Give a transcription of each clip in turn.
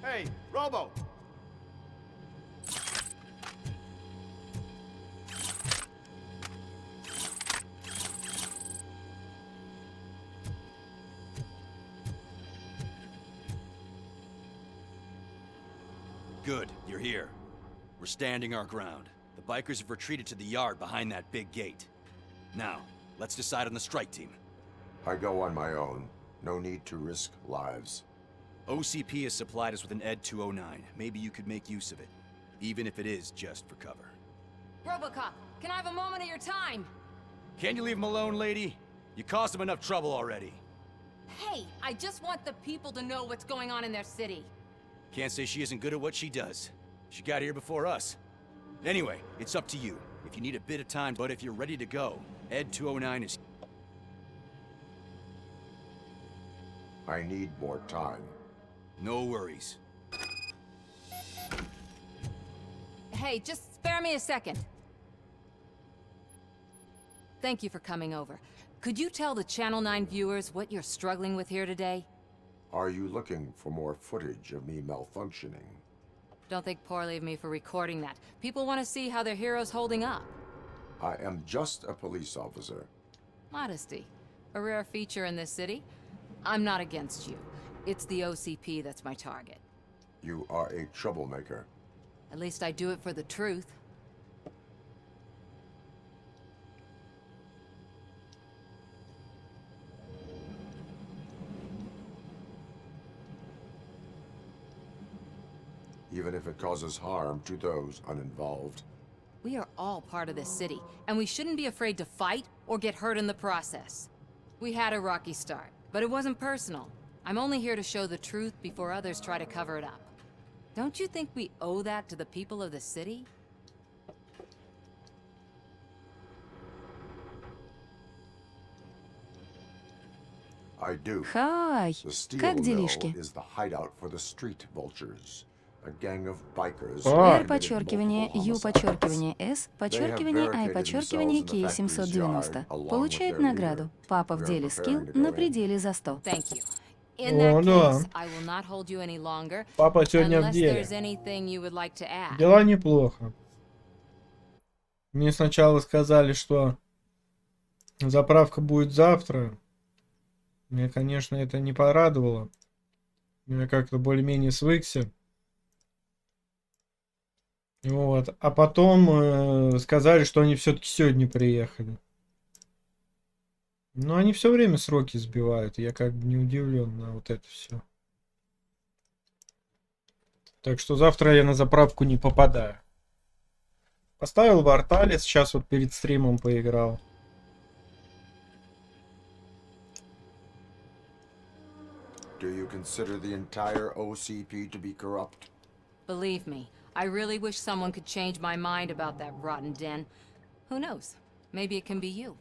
Hey, Robo! Good, you're here. We're standing our ground. The bikers have retreated to the yard behind that big gate. Now, let's decide on the strike team. I go on my own. No need to risk lives. OCP has supplied us with an ED 209. Maybe you could make use of it, even if it is just for cover. Robocop, can I have a moment of your time? Can you leave him alone, lady? You caused him enough trouble already. Hey, I just want the people to know what's going on in their city. Can't say she isn't good at what she does. She got here before us. Anyway, it's up to you. If you need a bit of time, but if you're ready to go, ED 209 is... I need more time. No worries. Hey, just spare me a second. Thank you for coming over. Could you tell the Channel 9 viewers what you're struggling with here today? Are you looking for more footage of me malfunctioning? Don't think poorly of me for recording that. People want to see how their hero's holding up. I am just a police officer. Modesty. A rare feature in this city. I'm not against you. It's the OCP that's my target. You are a troublemaker. At least I do it for the truth. Even if it causes harm to those uninvolved. We are all part of this city, and we shouldn't be afraid to fight or get hurt in the process. We had a rocky start, but it wasn't personal. I'm only here to show the truth before others try to cover it up. Don't you think we owe that to the people of the city? I do. Хай! The steel Как mill делишки? is the hideout for the street vultures. A gang of bikers. R подчеркивание U подчеркивание S подчеркивание I подчеркивание K 790 получает награду. Папа в деле скилл на пределе за 100. Thank you. In that case, I will not hold you any longer, Папа сегодня в unless деле. there's anything you would like to add. Дела неплохо. Мне сначала сказали, что заправка будет завтра. Мне, конечно, это не порадовало. Я как-то более-менее свыкся. Вот. А потом сказали, что они все-таки сегодня приехали. Но они все время сроки сбивают. Я как бы не удивлен на вот это все. Так что завтра я на заправку не попадаю. Поставил Вартале, сейчас вот перед стримом поиграл. Do you consider the entire OCP to be corrupt? Believe me, I really wish someone could change my mind about that rotten den. Who knows? Maybe it can be you.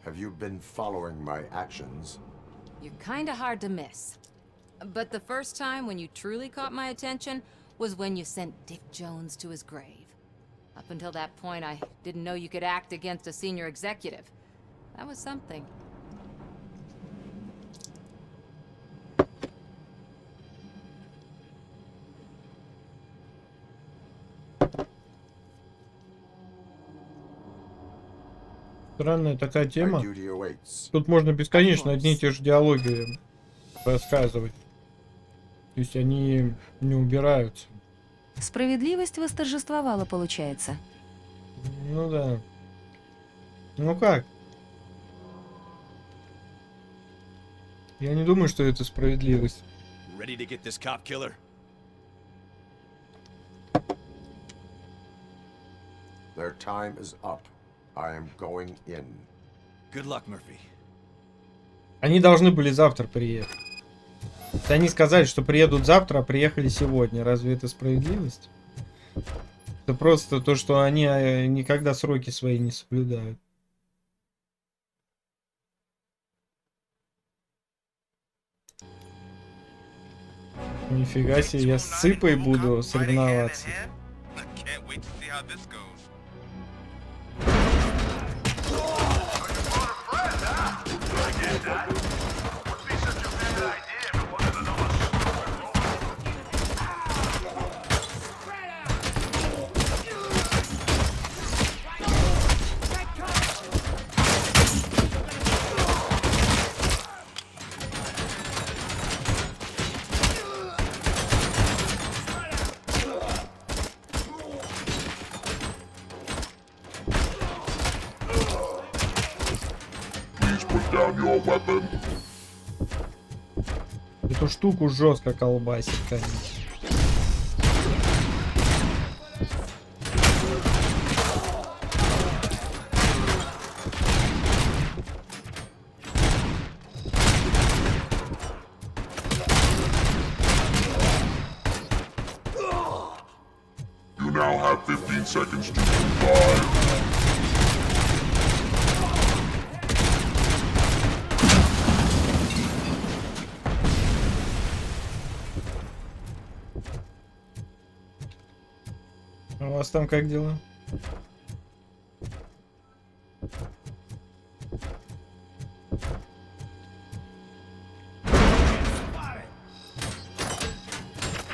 Have you been following my actions? You're kinda hard to miss. But the first time when you truly caught my attention was when you sent Dick Jones to his grave. Up until that point, I didn't know you could act against a senior executive. That was something. Странная такая My тема. duty awaits. Тут можно бесконечно одни и те же диалоги рассказывать. То есть они не убираются. Справедливость восторжествовала, получается. Ну да. Ну как? Я не думаю, что это справедливость. Ready to get this cop killer? Their time is up. I am going in. Good luck, Murphy. Они должны были завтра приехать. Они сказали, что приедут завтра, а приехали сегодня. Разве это справедливость? Это просто то, что они никогда сроки свои не соблюдают. Нифига себе, я с Цыпой буду соревноваться. Эту штуку жестко колбасит, конечно. You now have 15 seconds to comply. А у вас там как дела?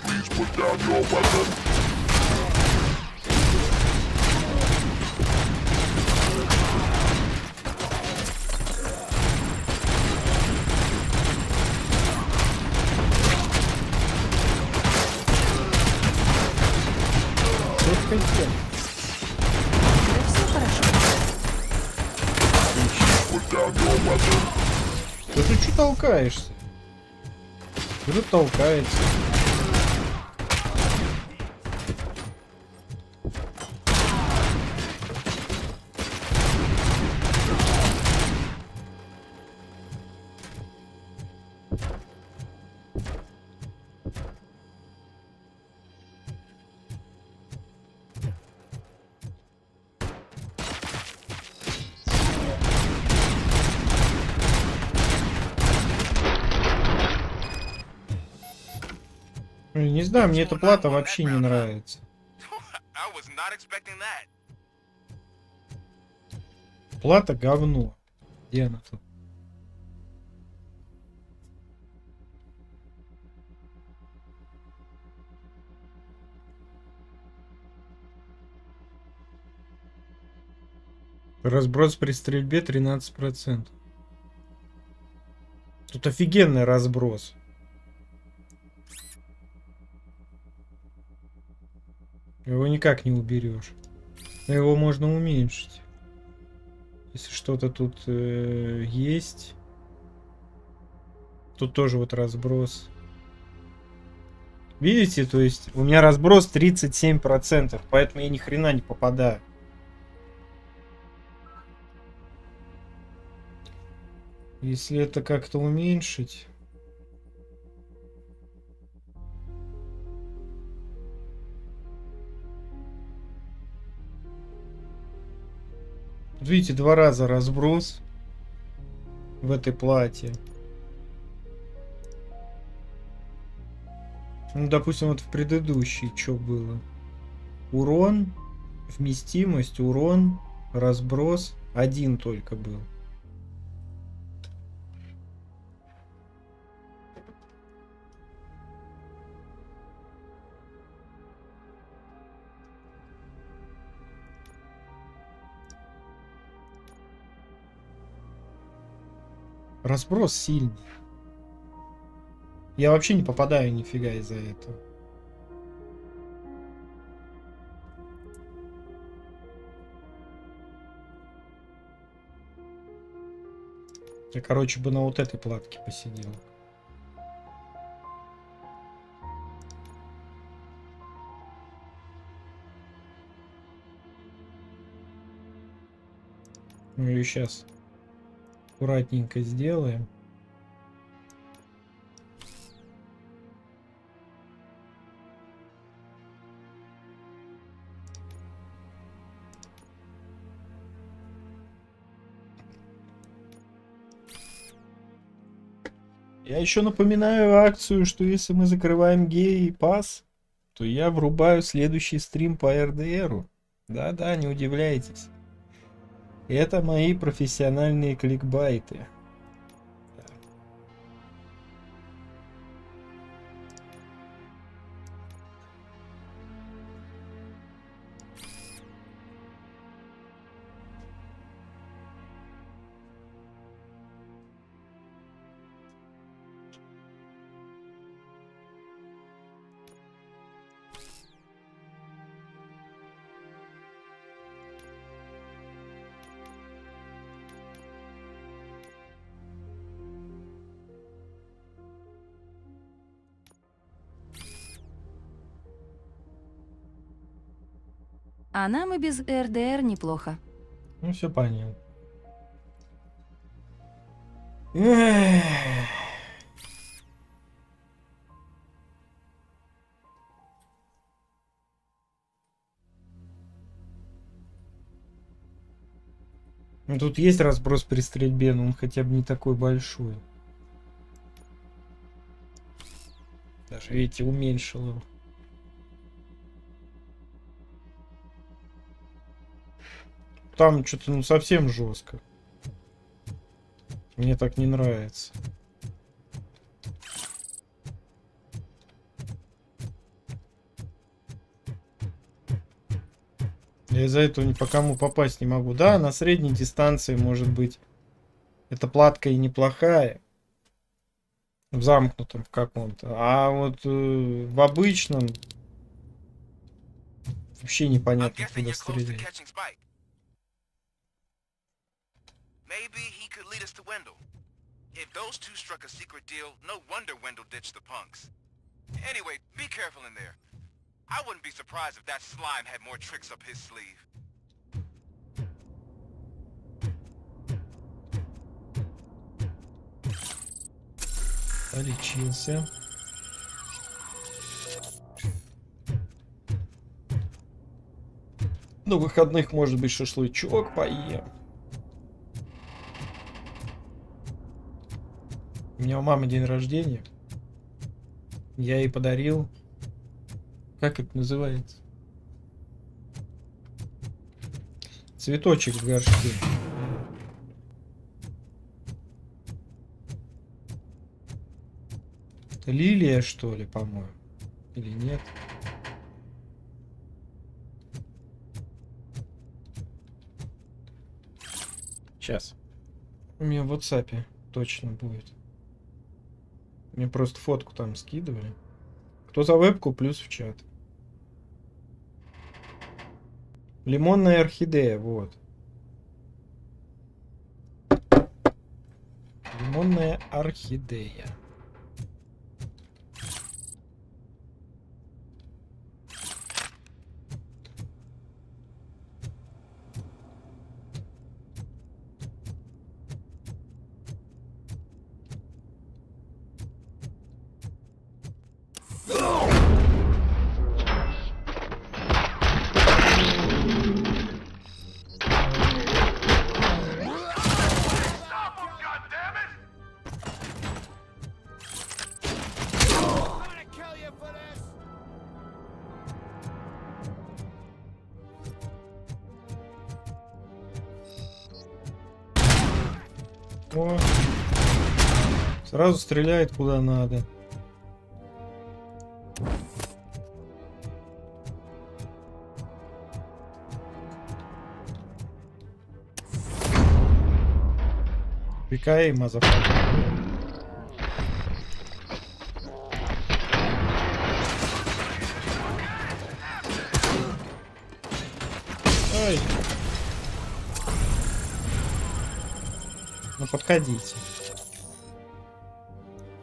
Please put down your weapon. Да все хорошо. Put down your weapon. Да ты что толкаешься? Кто толкается? Не знаю, мне эта плата вообще не нравится. Плата говно. Где она тут? Разброс при стрельбе 13%. Тут офигенный разброс. Его никак не уберешь. Но его можно уменьшить. Если что-то тут есть. Тут тоже вот разброс. Видите, то есть у меня разброс 37%, поэтому я ни хрена не попадаю. Если это как-то уменьшить... Видите, 2 раза разброс в этой плате. Ну, допустим, вот в предыдущей что было? Урон, вместимость, урон, разброс. 1 только был. Разброс сильный. Я вообще не попадаю нифига из-за этого. Я, короче, бы на вот этой платке посидел. Мы ее сейчас аккуратненько сделаем. Я еще напоминаю акцию, что если мы закрываем гей пас, то я врубаю следующий стрим по РДРу. Да-да, не удивляйтесь. Это мои профессиональные кликбайты. А нам и без РДР неплохо. Ну, все понятно. Эх. Ну, тут есть разброс при стрельбе, но он хотя бы не такой большой. Даже, видите, уменьшил его. Там что-то ну совсем жестко. Мне так не нравится. Я из-за этого ни по кому попасть не могу. Да, на средней дистанции, может быть, эта платка и неплохая. В замкнутом в каком-то. А вот в обычном вообще непонятно, куда стрелять. Maybe he could lead us to Wendell. If those two struck a secret deal, no wonder Wendell ditched the punks. Anyway, be careful in there. I wouldn't be surprised if that slime had more tricks up his sleeve. Полечился. На выходных, может быть, шашлычок поем. У меня у мамы день рождения. Я ей подарил. Как это называется? Цветочек в горшке. Это лилия, что ли, по-моему? Или нет? Сейчас. У меня в WhatsApp точно будет. Мне просто фотку там скидывали. Кто за вебку, плюс в чат. Лимонная орхидея, вот. Лимонная орхидея. О, сразу стреляет куда надо. Пикай, мазафака. Ой. Ну подходите.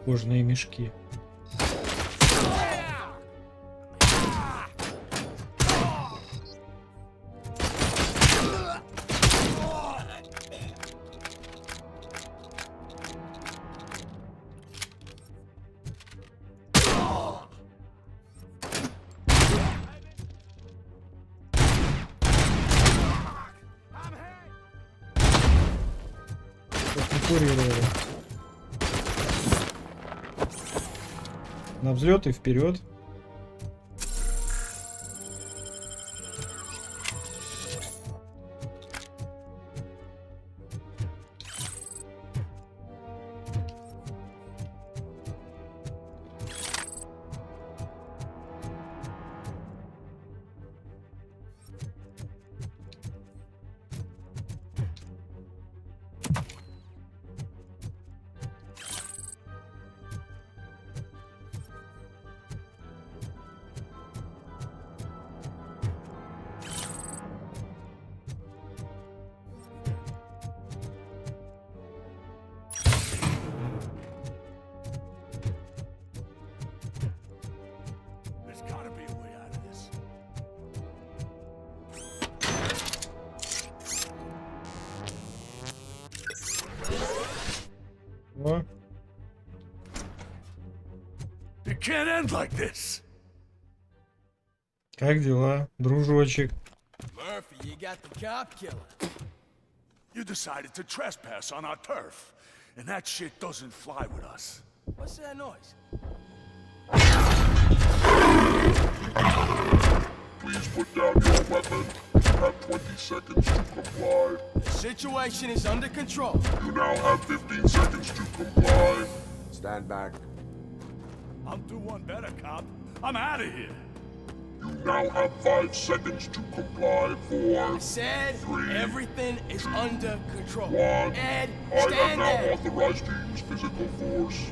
Кожаные мешки. На взлет и вперед. О. It can't end like this. Как дела, дружочек? Murphy, you got the cop killer. You decided to trespass on our turf, and that shit doesn't fly with us. What's that noise? Please put down your weapon. You have 20 seconds to comply. The situation is under control. You now have 15 seconds to comply. Stand back. I'll do one better, cop. I'm out of here. You now have 5 seconds to comply. 4, Said 3, everything is under control. 1. Ed, I am stand now there. authorized to use physical force.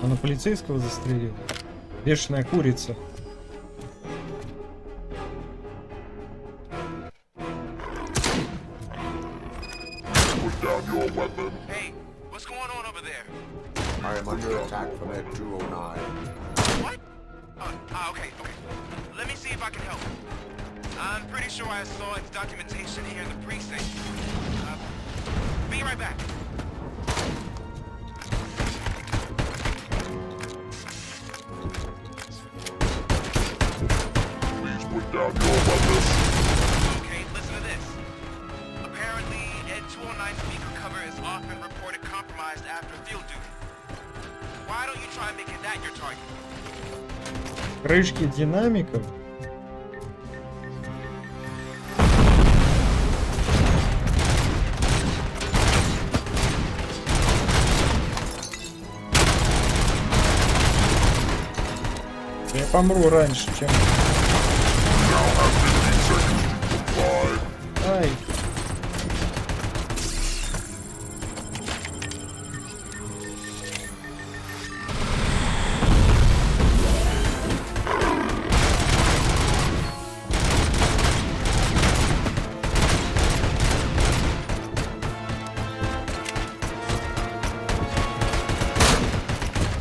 Она полицейского застрелила. Бешеная курица. Put down your weapon. Hey, what's going on over there? I am under attack from Ed 209. What? Okay. Let me see if I can help. I'm pretty sure I saw its documentation here in the precinct. Be right back. Please put down your weapon. Okay, listen to this. Apparently, Ed 209 speaker cover is often reported compromised after field duty. Why don't you try making that your target? Крышки динамиков. Я помру раньше, чем... Ай.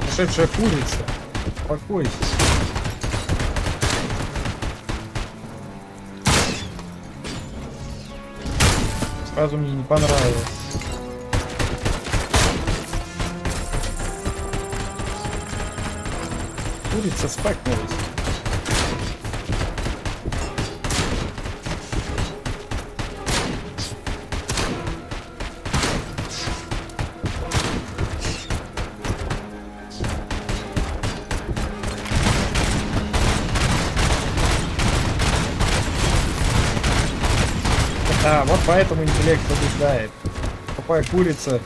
Ушедшая курица. Успокойся. Сразу мне не понравилось. Курица спакнулась. А, вот поэтому интеллект побеждает. Тупая курица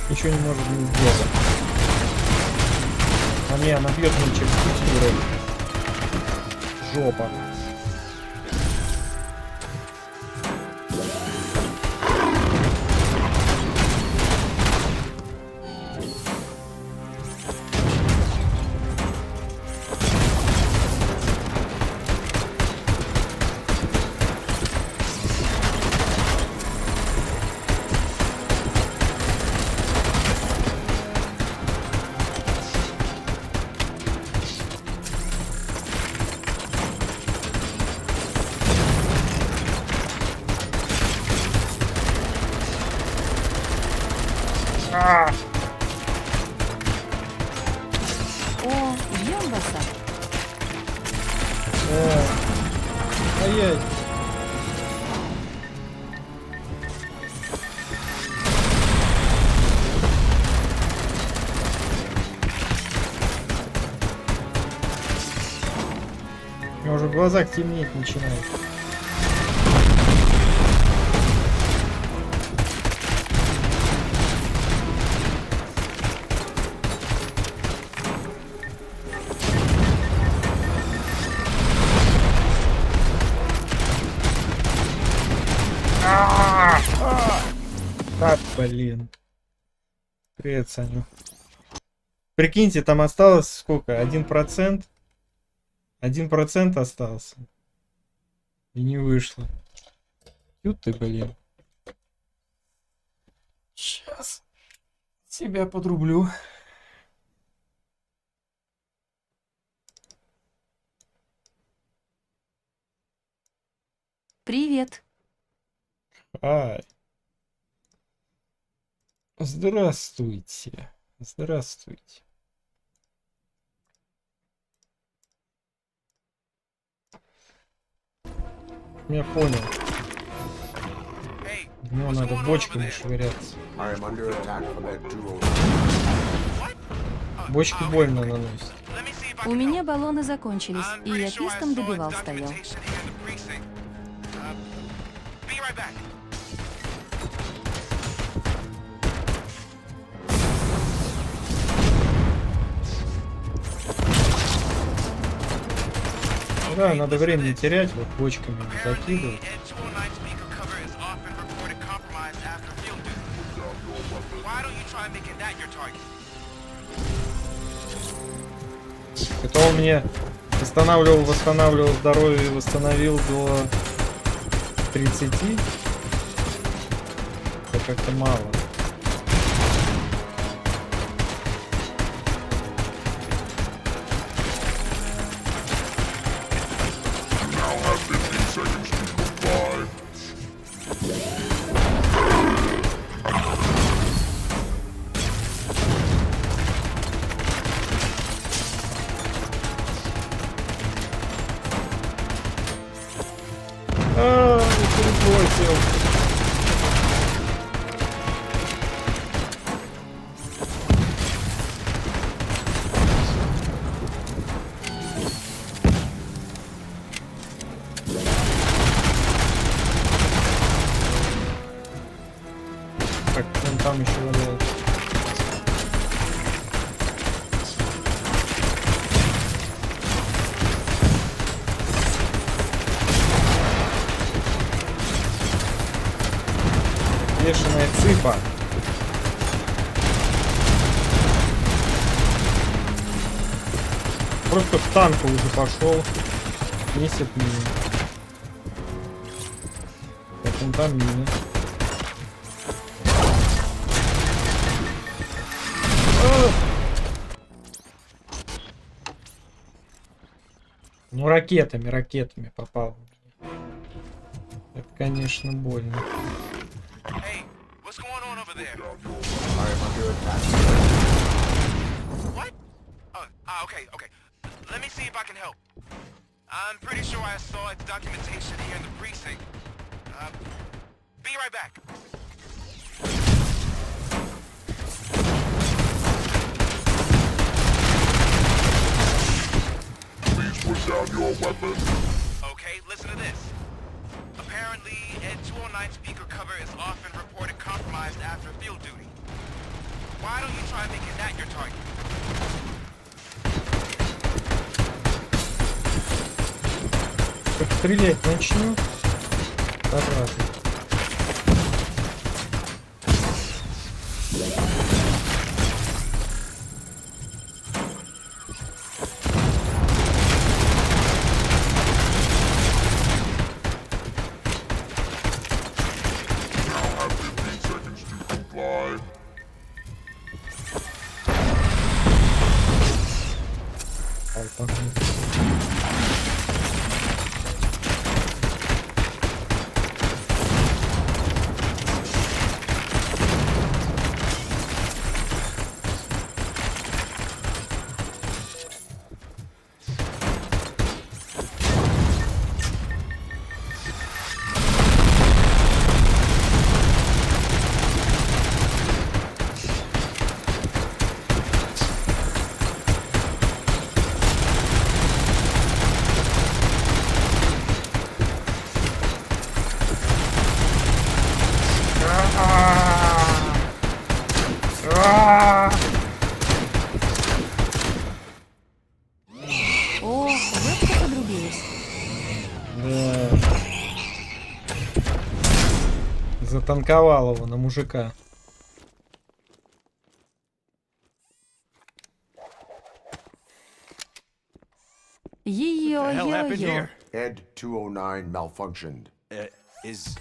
ничего не может не сделать. А не, она бьет мне через текстуры. Жопа. О, бьем баса. Ай-яй. меня уже в глазах темнеть начинает. А, блин. Привет, Саню. Прикиньте, там осталось сколько? 1%? 1% остался. И не вышло. Ю ты, блин. Сейчас себя подрублю. Привет. Ай. Здравствуйте. Здравствуйте. Я понял. Днем надо бочками швыряться. Бочки больно наносят. У меня баллоны закончились, и я пистом добивал стоял. Да, надо время не терять, вот бочками закидывать. Это он мне восстанавливал здоровье и восстановил до 30. Это как-то мало. Перебросил. Так, он там еще валяется. Бешеная цыпа. Просто к танку уже пошел. Месяц мины. Так, он там мины. Ну, ракетами попал. Это, конечно, больно. Hey, what's going on over there? I'm under attack. What? Okay. Let me see if I can help. I'm pretty sure I saw its documentation here in the precinct. Be right back. Please put down your weapon. Okay, listen to this. Apparently, Ed 209 speaker cover is often reported compromised after field duty. Why don't you try making that your target? Как стрелять начну. Сразу. Затанковал его на мужика. Йо-йо-йо. Ed 209 malfunctioned. Is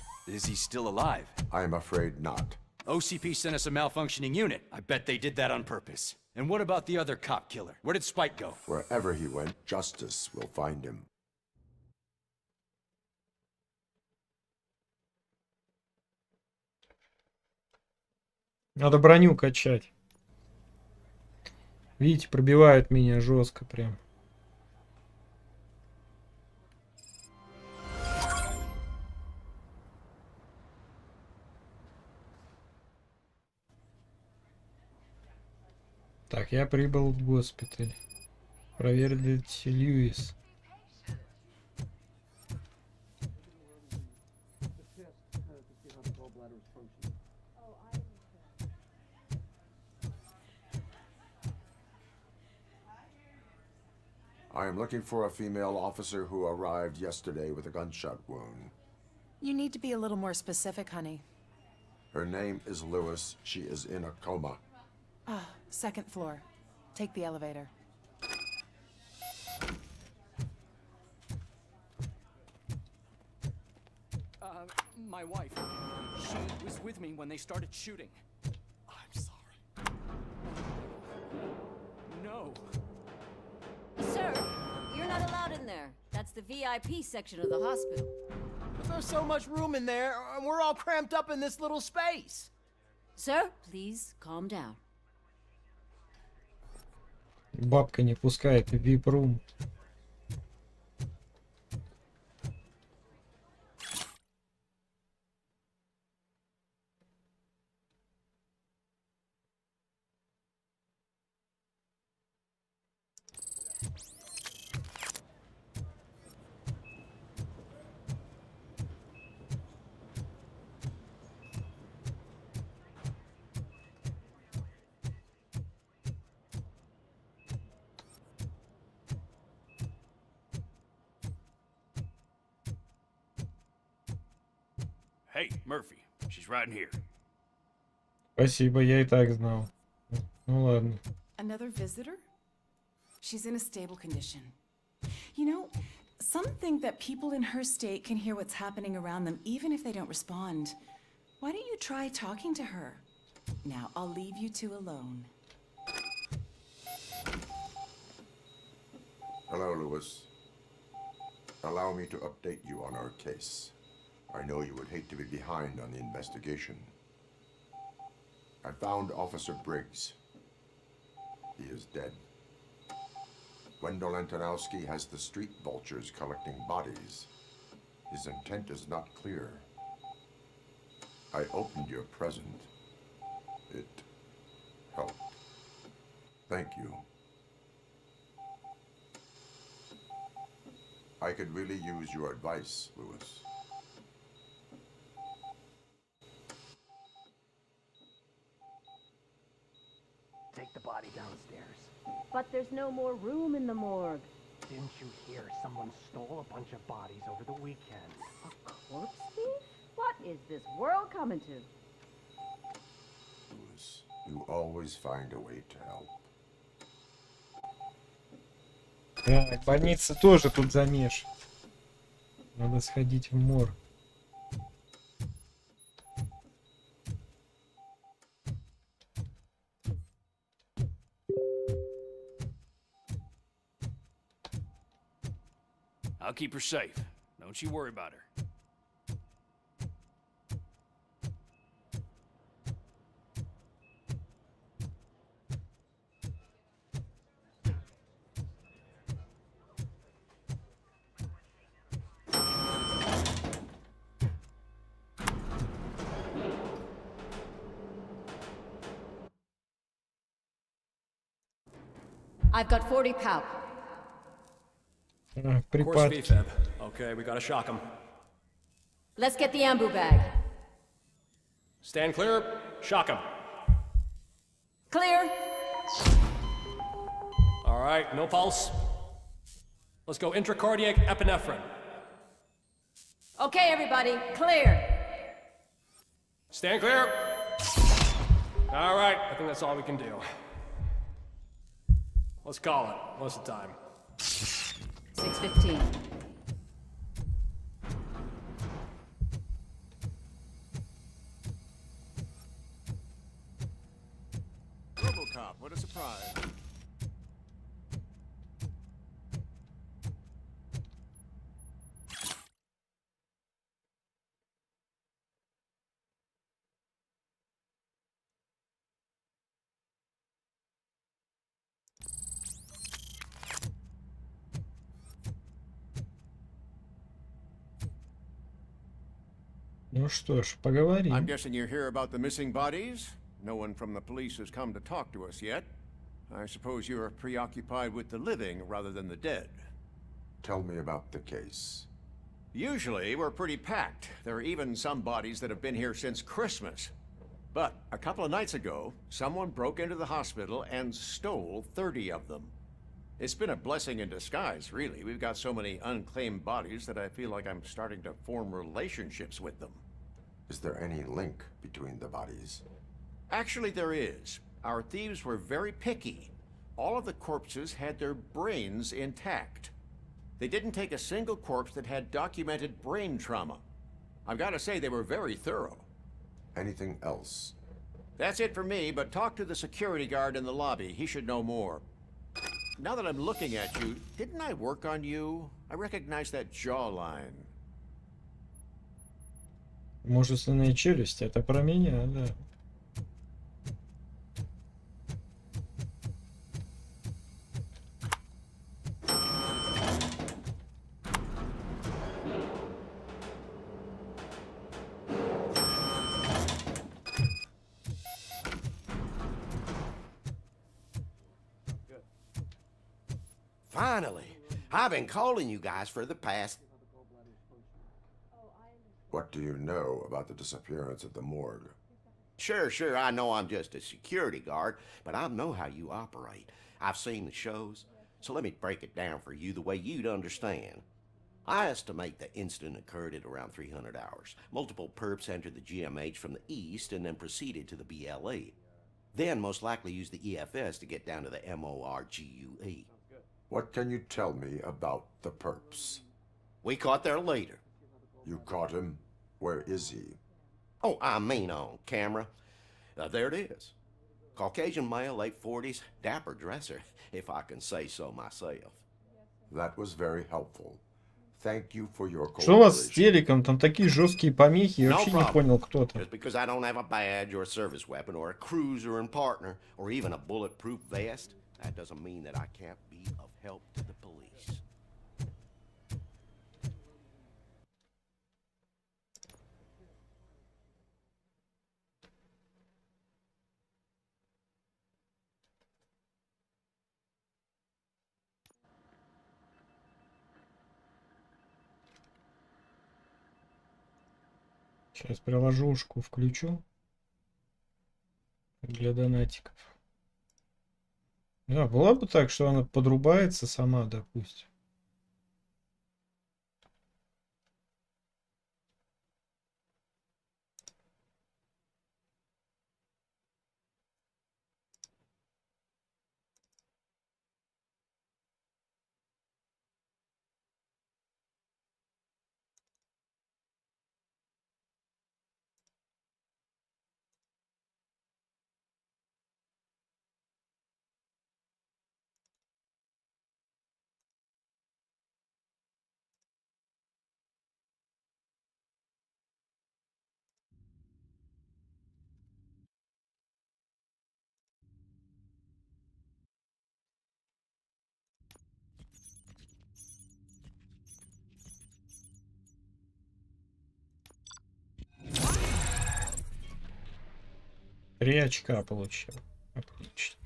he still alive? I am afraid not. OCP sent us a malfunctioning unit. I bet they did that on purpose. And what about the other cop killer? Where did Spike go? Wherever he went, justice will find him. Надо броню качать. Видите, пробивают меня жестко прям. Так, я прибыл в госпиталь. Проверить Льюис. I am looking for a female officer who arrived yesterday with a gunshot wound. You need to be a little more specific, honey. Her name is Lewis. She is in a coma. Ah, second floor. Take the elevator. My wife. She was with me when they started shooting. I'm sorry. No. Sir, you're not allowed in there. That's the VIP section of the hospital. But there's so much room in there, and we're all cramped up in this little space. Sir, please calm down. Бабка не пускает в VIP-рум. Hey, Murphy, she's right in here. Спасибо, я и так знал. Ну ладно. Another visitor? She's in a stable condition. You know, some think that people in her state can hear what's happening around them even if they don't respond. Why don't you try talking to her? Now, I'll leave you two alone. Hello, Lewis. Allow me to update you on our case. I know you would hate to be behind on the investigation. I found Officer Briggs. He is dead. Wendell Antonowski has the street vultures collecting bodies. His intent is not clear. I opened your present. It helped. Thank you. I could really use your advice, Lewis. Take the body downstairs. But there's no more room in the morgue. Didn't you hear someone stole a bunch of bodies over the weekend? A corpse thief? What is this world coming to? Lewis, you always find a way to help. Да, больница тоже тут замеш. Надо сходить в морг. I'll keep her safe. Don't you worry about her. I've got 40 pow. Припадки. Okay, we gotta shock him. Let's get the ambu bag. Stand clear. Shock him. Clear. All right, no pulse. Let's go intracardiac epinephrine. Okay, everybody, clear. Stand clear. All right, I think that's all we can do. Let's call it. What's the time? 6:15. Robocop, what a surprise. Ну что ж, поговорим. I'm guessing you're here about the missing bodies? No one from the police has come to talk to us yet. I suppose you're preoccupied with the living rather than the dead. Tell me about the case. Usually, we're pretty packed. There are even some bodies that have been here since Christmas. But a couple of nights ago, someone broke into the hospital and stole 30 of them. It's been a blessing in disguise, really. We've got so many unclaimed bodies that I feel like I'm starting to form relationships with them. Is there any link between the bodies? Actually, there is. Our thieves were very picky. All of the corpses had their brains intact. They didn't take a single corpse that had documented brain trauma. I've got to say, they were very thorough. Anything else? That's it for me, but talk to the security guard in the lobby. He should know more. Now that I'm looking at you, didn't I work on you? I recognize that jawline. Мужественная челюсть, это про меня, да. Finally, I've been calling you guys for the past... What do you know about the disappearance at the morgue? Sure, I know I'm just a security guard, but I know how you operate. I've seen the shows, so let me break it down for you the way you'd understand. I estimate the incident occurred at around 300 hours. Multiple perps entered the GMH from the east and then proceeded to the BLE. Then most likely used the EFS to get down to the MORGUE. What can you tell me about the perps? We caught their leader. You caught him? Where is he? Oh, I mean on camera. There it is. Caucasian male, late 40s, dapper dresser, if I can say so myself. That was very helpful. Thank you for your Что у вас с телеком? Там такие жесткие помехи, я вообще не понял, кто там. Just because I don't have a badge or a service weapon or a cruiser and partner or even a bulletproof vest, that doesn't mean that I can't be of help to the police. Сейчас приложушку включу для донатиков. Да, было бы так, что она подрубается сама, допустим. Три очка получил. Отлично.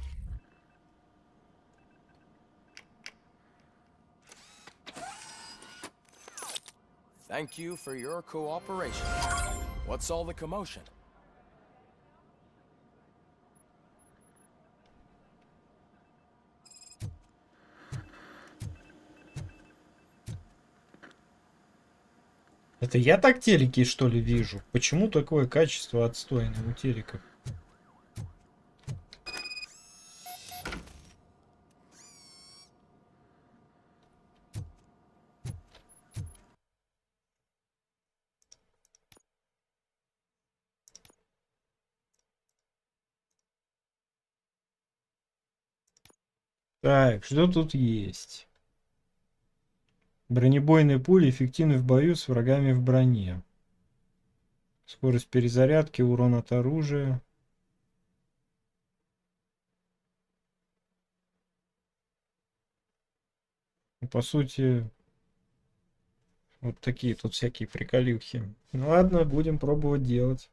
Thank you for your cooperation. What's all the commotion? Это я так телеки, что ли, вижу? Почему такое качество отстойное у телеков? Так, что тут есть? Бронебойные пули эффективны в бою с врагами в броне. Скорость перезарядки, урон от оружия. По сути, вот такие тут всякие приколюхи. Ну ладно, будем пробовать делать.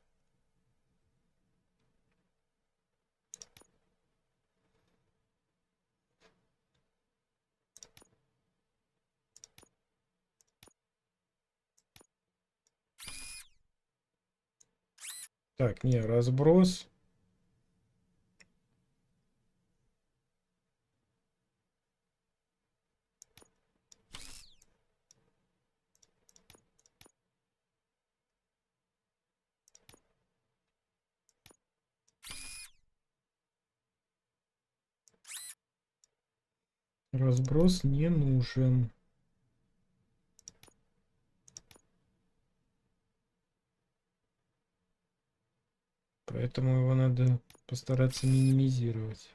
Так, не, разброс. Разброс не нужен. Поэтому его надо постараться минимизировать.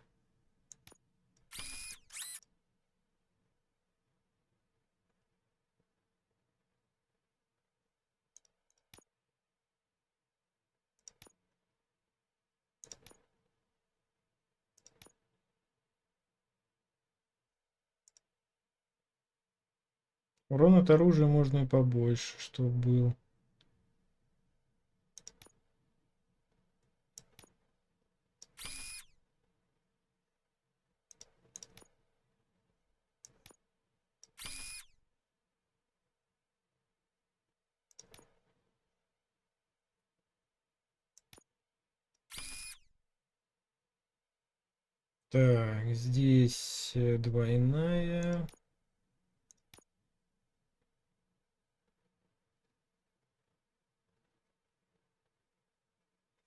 Урон от оружия можно и побольше, чтобы был. Так, здесь двойная.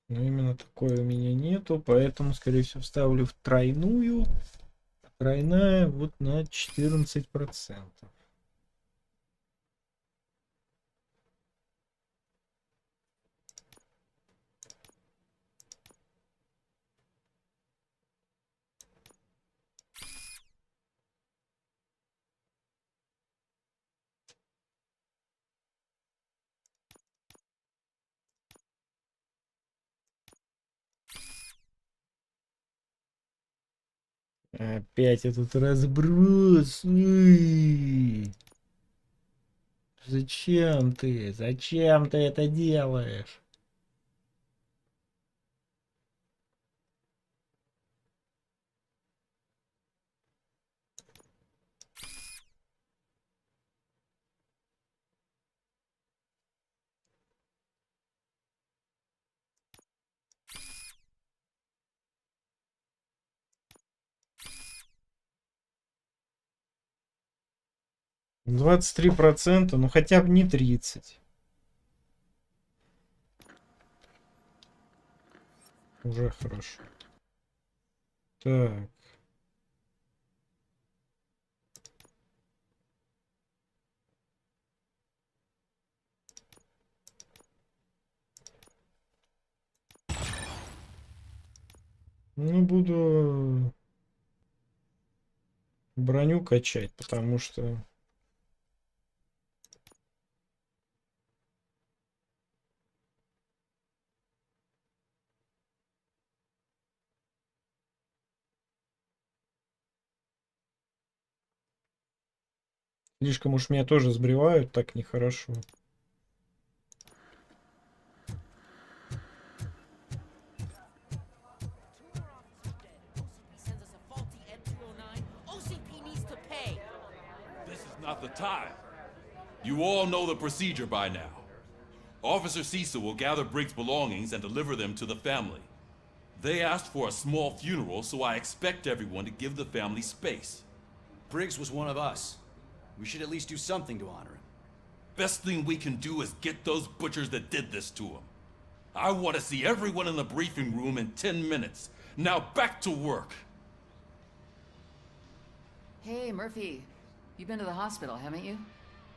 Но именно такой у меня нету, поэтому, скорее всего, вставлю в тройную. Тройная вот на 14%. Опять этот разброс. Зачем ты? Зачем ты это делаешь? — 23%, ну хотя бы не 30. Уже хорошо. Так. Ну, буду броню качать, потому что слишком уж меня тоже сбривают, так нехорошо. Not the time. You all know the procedure by now. Officer Cecil will gather Briggs' belongings and deliver them to the family. They asked for a small funeral, so I expect everyone to give the family space. Briggs was one of us. We should at least do something to honor him. best thing we can do is get those butchers that did this to him. I want to see everyone in the briefing room in 10 minutes. Now back to work. Hey, Murphy. You've been to the hospital, haven't you?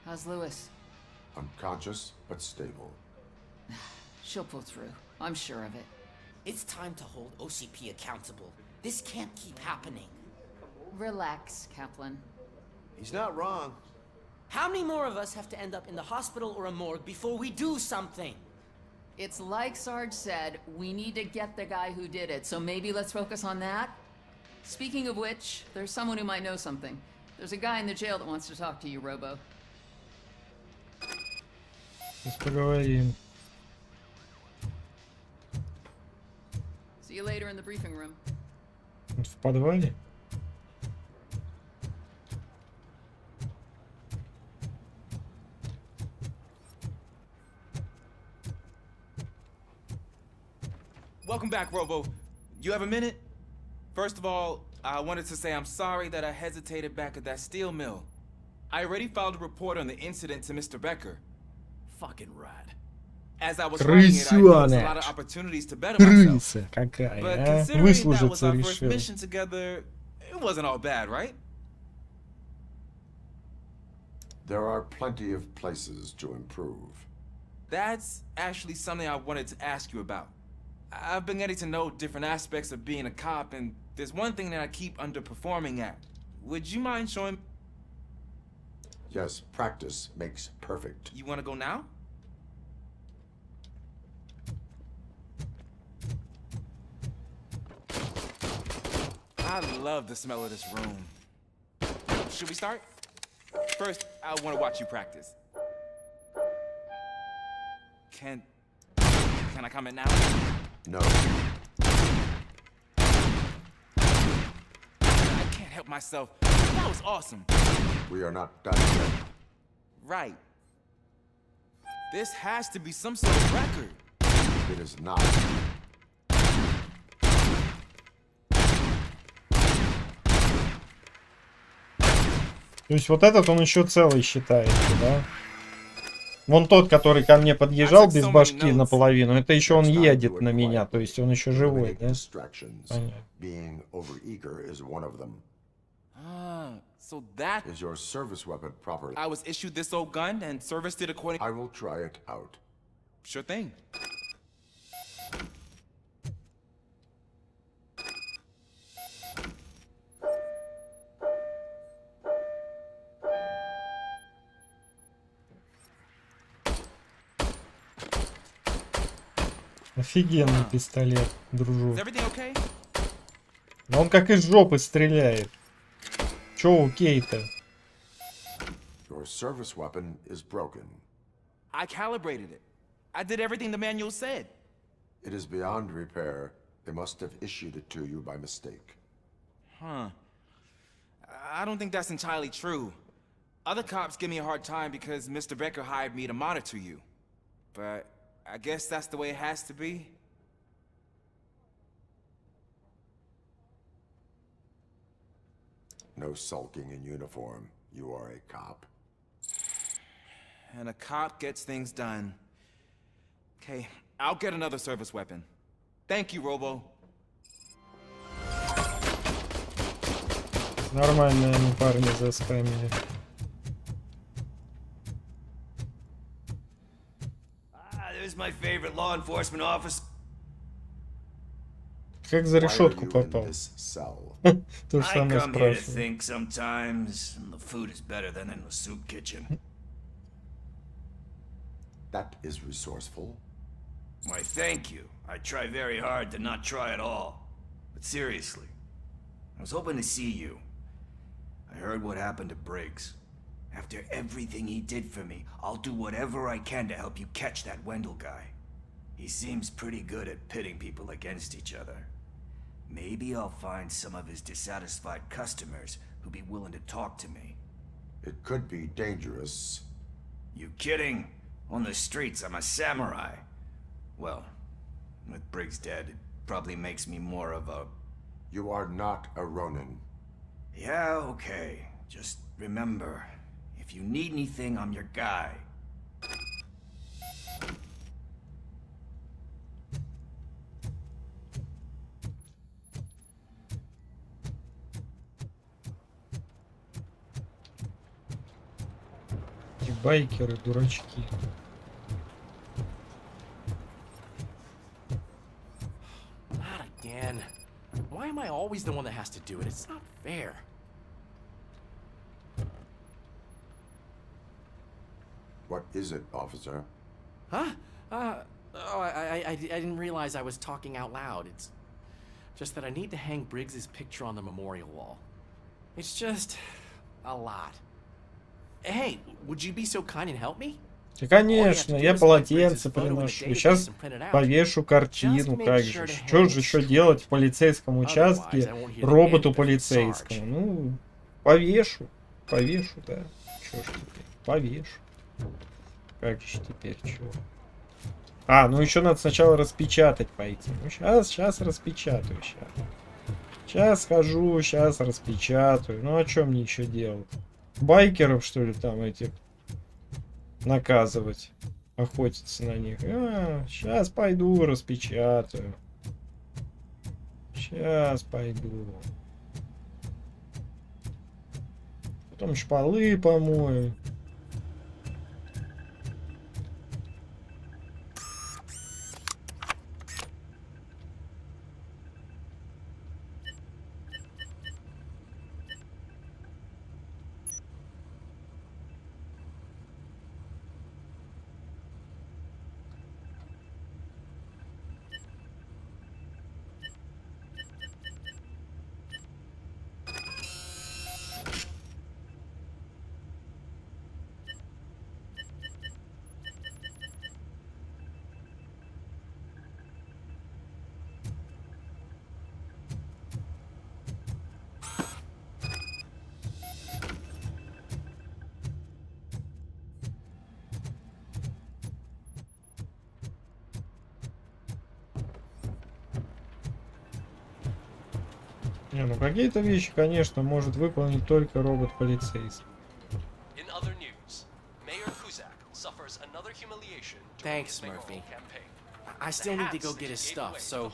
How's Lewis? Unconscious, but stable. She'll pull through. I'm sure of it. It's time to hold OCP accountable. This can't keep happening. Relax, Kaplan. He's not wrong. How many more of us have to end up in the hospital or a morgue before we do something? It's like Sarge said, we need to get the guy who did it, so maybe let's focus on that? Speaking of which, there's someone who might know something. There's a guy in the jail that wants to talk to you, Robo. Сейчас поговорим. See you later in the briefing room. В подвале? Welcome back, Robo. You have a minute? First of all, I wanted to say I'm sorry that I hesitated back at that steel mill. I already filed a report on the incident to Mr. Becker. Fucking rad. As I was writing it, I noticed a lot of opportunities to better myself. But considering that was our first mission together, it wasn't all bad, right? There are plenty of places to improve. That's actually something I wanted to ask you about. I've been getting to know different aspects of being a cop, and there's one thing that I keep underperforming at. Would you mind showing... Yes, practice makes perfect. You want to go now? I love the smell of this room. Should we start? First, I want to watch you practice. Can I comment now? No. I can't help myself. That was awesome. We are not done yet. Right. This has to be some sort of record. It is not. То есть вот этот он еще целый считается, да? Вон тот, который ко мне подъезжал без башки наполовину, это еще он едет на меня, то есть он еще живой, да? Понятно. So that is your service weapon properly. I was issued this old gun and serviced it according. I will try it out. Sure thing. Офигенный пистолет, дружу. Is everything okay? Но он как из жопы стреляет. Чё окей-то? Your service weapon is broken. I calibrated it. I did everything the manual said. It is beyond repair. They must have issued it to you by mistake. Huh. I don't think that's entirely true. Other cops give me a hard time because Mr. Becker hired me to monitor you. But I guess that's the way it has to be. No sulking in uniform. You are a cop. And a cop gets things done. Okay, I'll get another service weapon. Thank you, Robo. Нормально они парни заспамили. There's my favorite law enforcement officer. Как за решетку попал? То же самое I come here to спрашиваю. think sometimes the food is better than in the soup kitchen. That is resourceful. Why, thank you. I try very hard to not try at all. But seriously, I was hoping to see you. I heard what happened to Briggs. After everything he did for me, I'll do whatever I can to help you catch that Wendell guy. He seems pretty good at pitting people against each other. Maybe I'll find some of his dissatisfied customers who'd be willing to talk to me. It could be dangerous. You kidding? On the streets, I'm a samurai. Well, with Briggs dead, it probably makes me more of a... You are not a Ronin. Yeah, okay. Just remember, if you need anything, I'm your guy. Байкеры, дурачки. Not again. Why am I always the one that has to do it? It's not fair. What is it, officer? Huh? I didn't realize I was talking out loud. It's just that I need to hang Briggs's picture on the memorial wall. It's just a lot. Hey, would you be so kind and help me? Да, конечно, я полотенце приношу. Сейчас повешу картину, как же. Что делать в полицейском участке роботу полицейскому? Ну, повешу, да. Что ж теперь, повешу. Как же теперь, что? А, ну еще надо сначала распечатать пойти. Ну, сейчас распечатаю, Сейчас схожу, сейчас распечатаю. Ну, а что мне еще делать? Байкеров, что ли, там этих наказывать, охотиться на них. Сейчас пойду распечатаю. Сейчас пойду. Потом шпалы помою. Не, ну какие-то вещи, конечно, может выполнить только робот-полицейский. Thanks, Murphy. I still need to go get his stuff, so...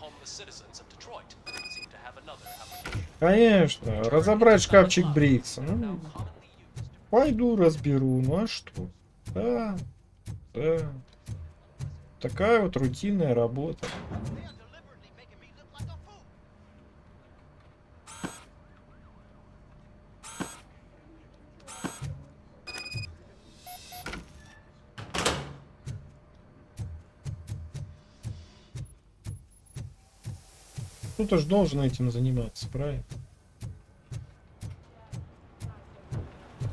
Конечно, разобрать шкафчик Брикса. Ну, пойду разберу, ну а что? Да. Такая вот рутинная работа. Кто-то же должен этим заниматься, правильно?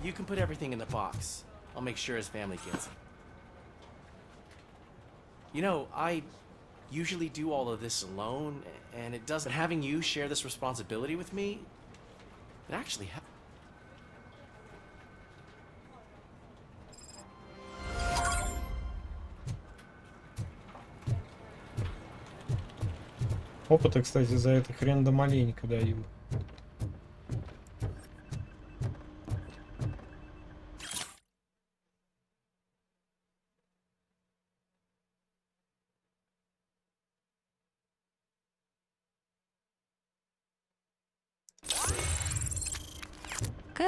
You can put everything in the box. I'll make sure his family gets it. You know, I usually do all of this alone, and it doesn't. Having you share this responsibility with me, it actually helps. Опыта, кстати, за это хрен да маленько даю.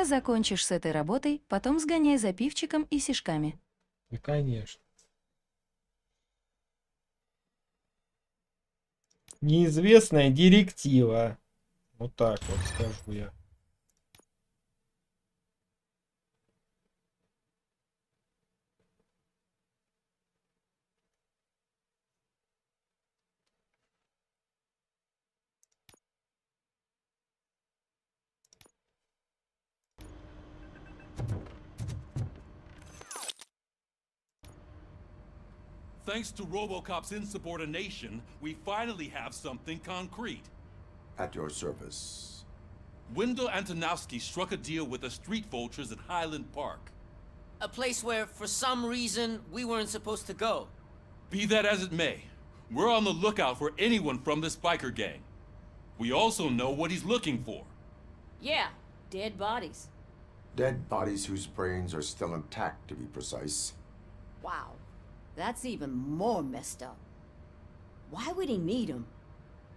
Закончишь с этой работой, потом сгоняй за пивчиком и сишками. Да, конечно. Неизвестная директива. Вот так вот скажу я. Thanks to Robocop's insubordination, we finally have something concrete. At your service. Wendell Antonowski struck a deal with the street vultures at Highland Park. A place where, for some reason, we weren't supposed to go. Be that as it may, we're on the lookout for anyone from this biker gang. We also know what he's looking for. Yeah, dead bodies. Dead bodies whose brains are still intact, to be precise. Wow. That's even more messed up. Why would he need him?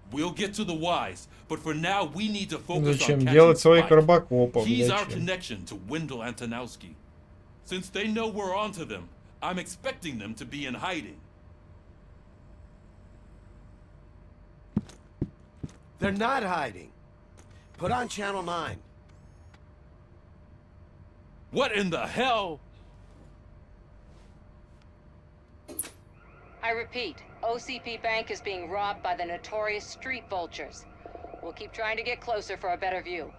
We'll get to the whys, but for now we need to focus Зачем on делать catching своих Spike. Robocop'ов? He's our Зачем? connection to Wendell Antonowski. Since they know we're onto them, I'm expecting them to be in hiding. They're not hiding. Put on Channel 9. What in the hell? I repeat, OCP Bank is being robbed by the notorious street vultures. We'll keep trying to get closer for a better view.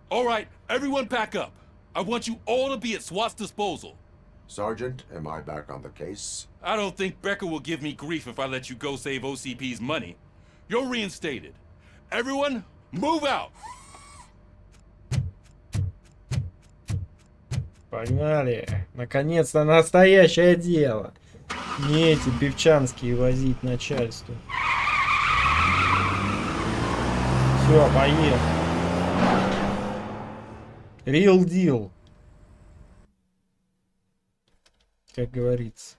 All right, everyone pack up. I want you all to be at SWAT's disposal. Sergeant, am I back on the case? I don't think Becker will give me grief if I let you go save OCP's money. You're reinstated. Everyone, move out! Погнали. Наконец-то настоящее дело. Не эти певчанские возить начальству. Все, поехали. Real deal. Как говорится.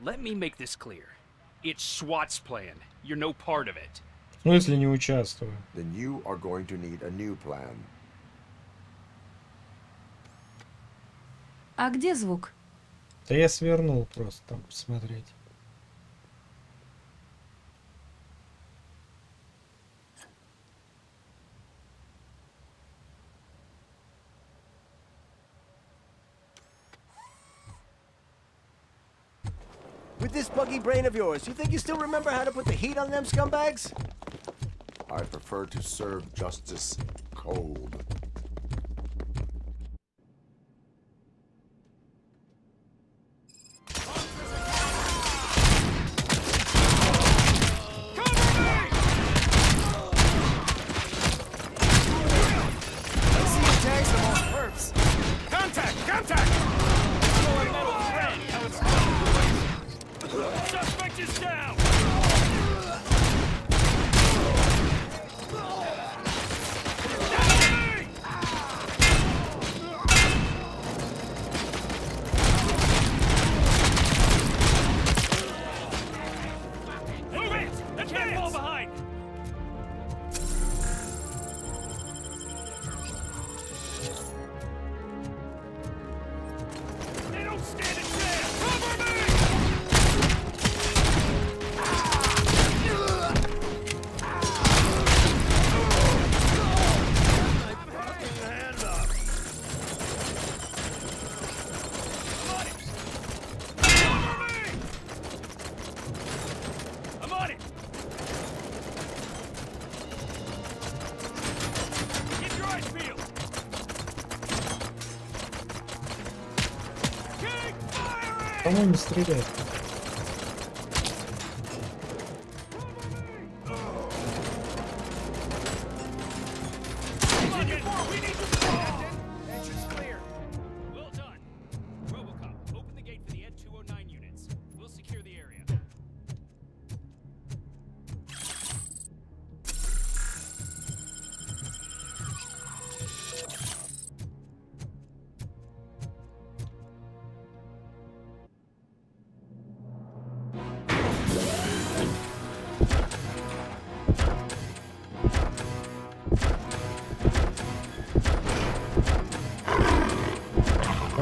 Let me make this clear. It's SWAT's plan. You're no part of it. В смысле не участвую? Then you are going to need a new plan. А где звук? Да я свернул просто там посмотреть. With this buggy brain of yours, you think you still remember how to put the heat on them scumbags? I prefer to serve justice cold. Suspect is down! Move it! Let's not fall behind! They don't stand a chance! Cover me! I'm on it! Keep your eyes peeled! Keep firing! Кому не стрелять? We need to entrance clear. Well done. Robocop, open the gate for the Ed-209 units. We'll secure the area.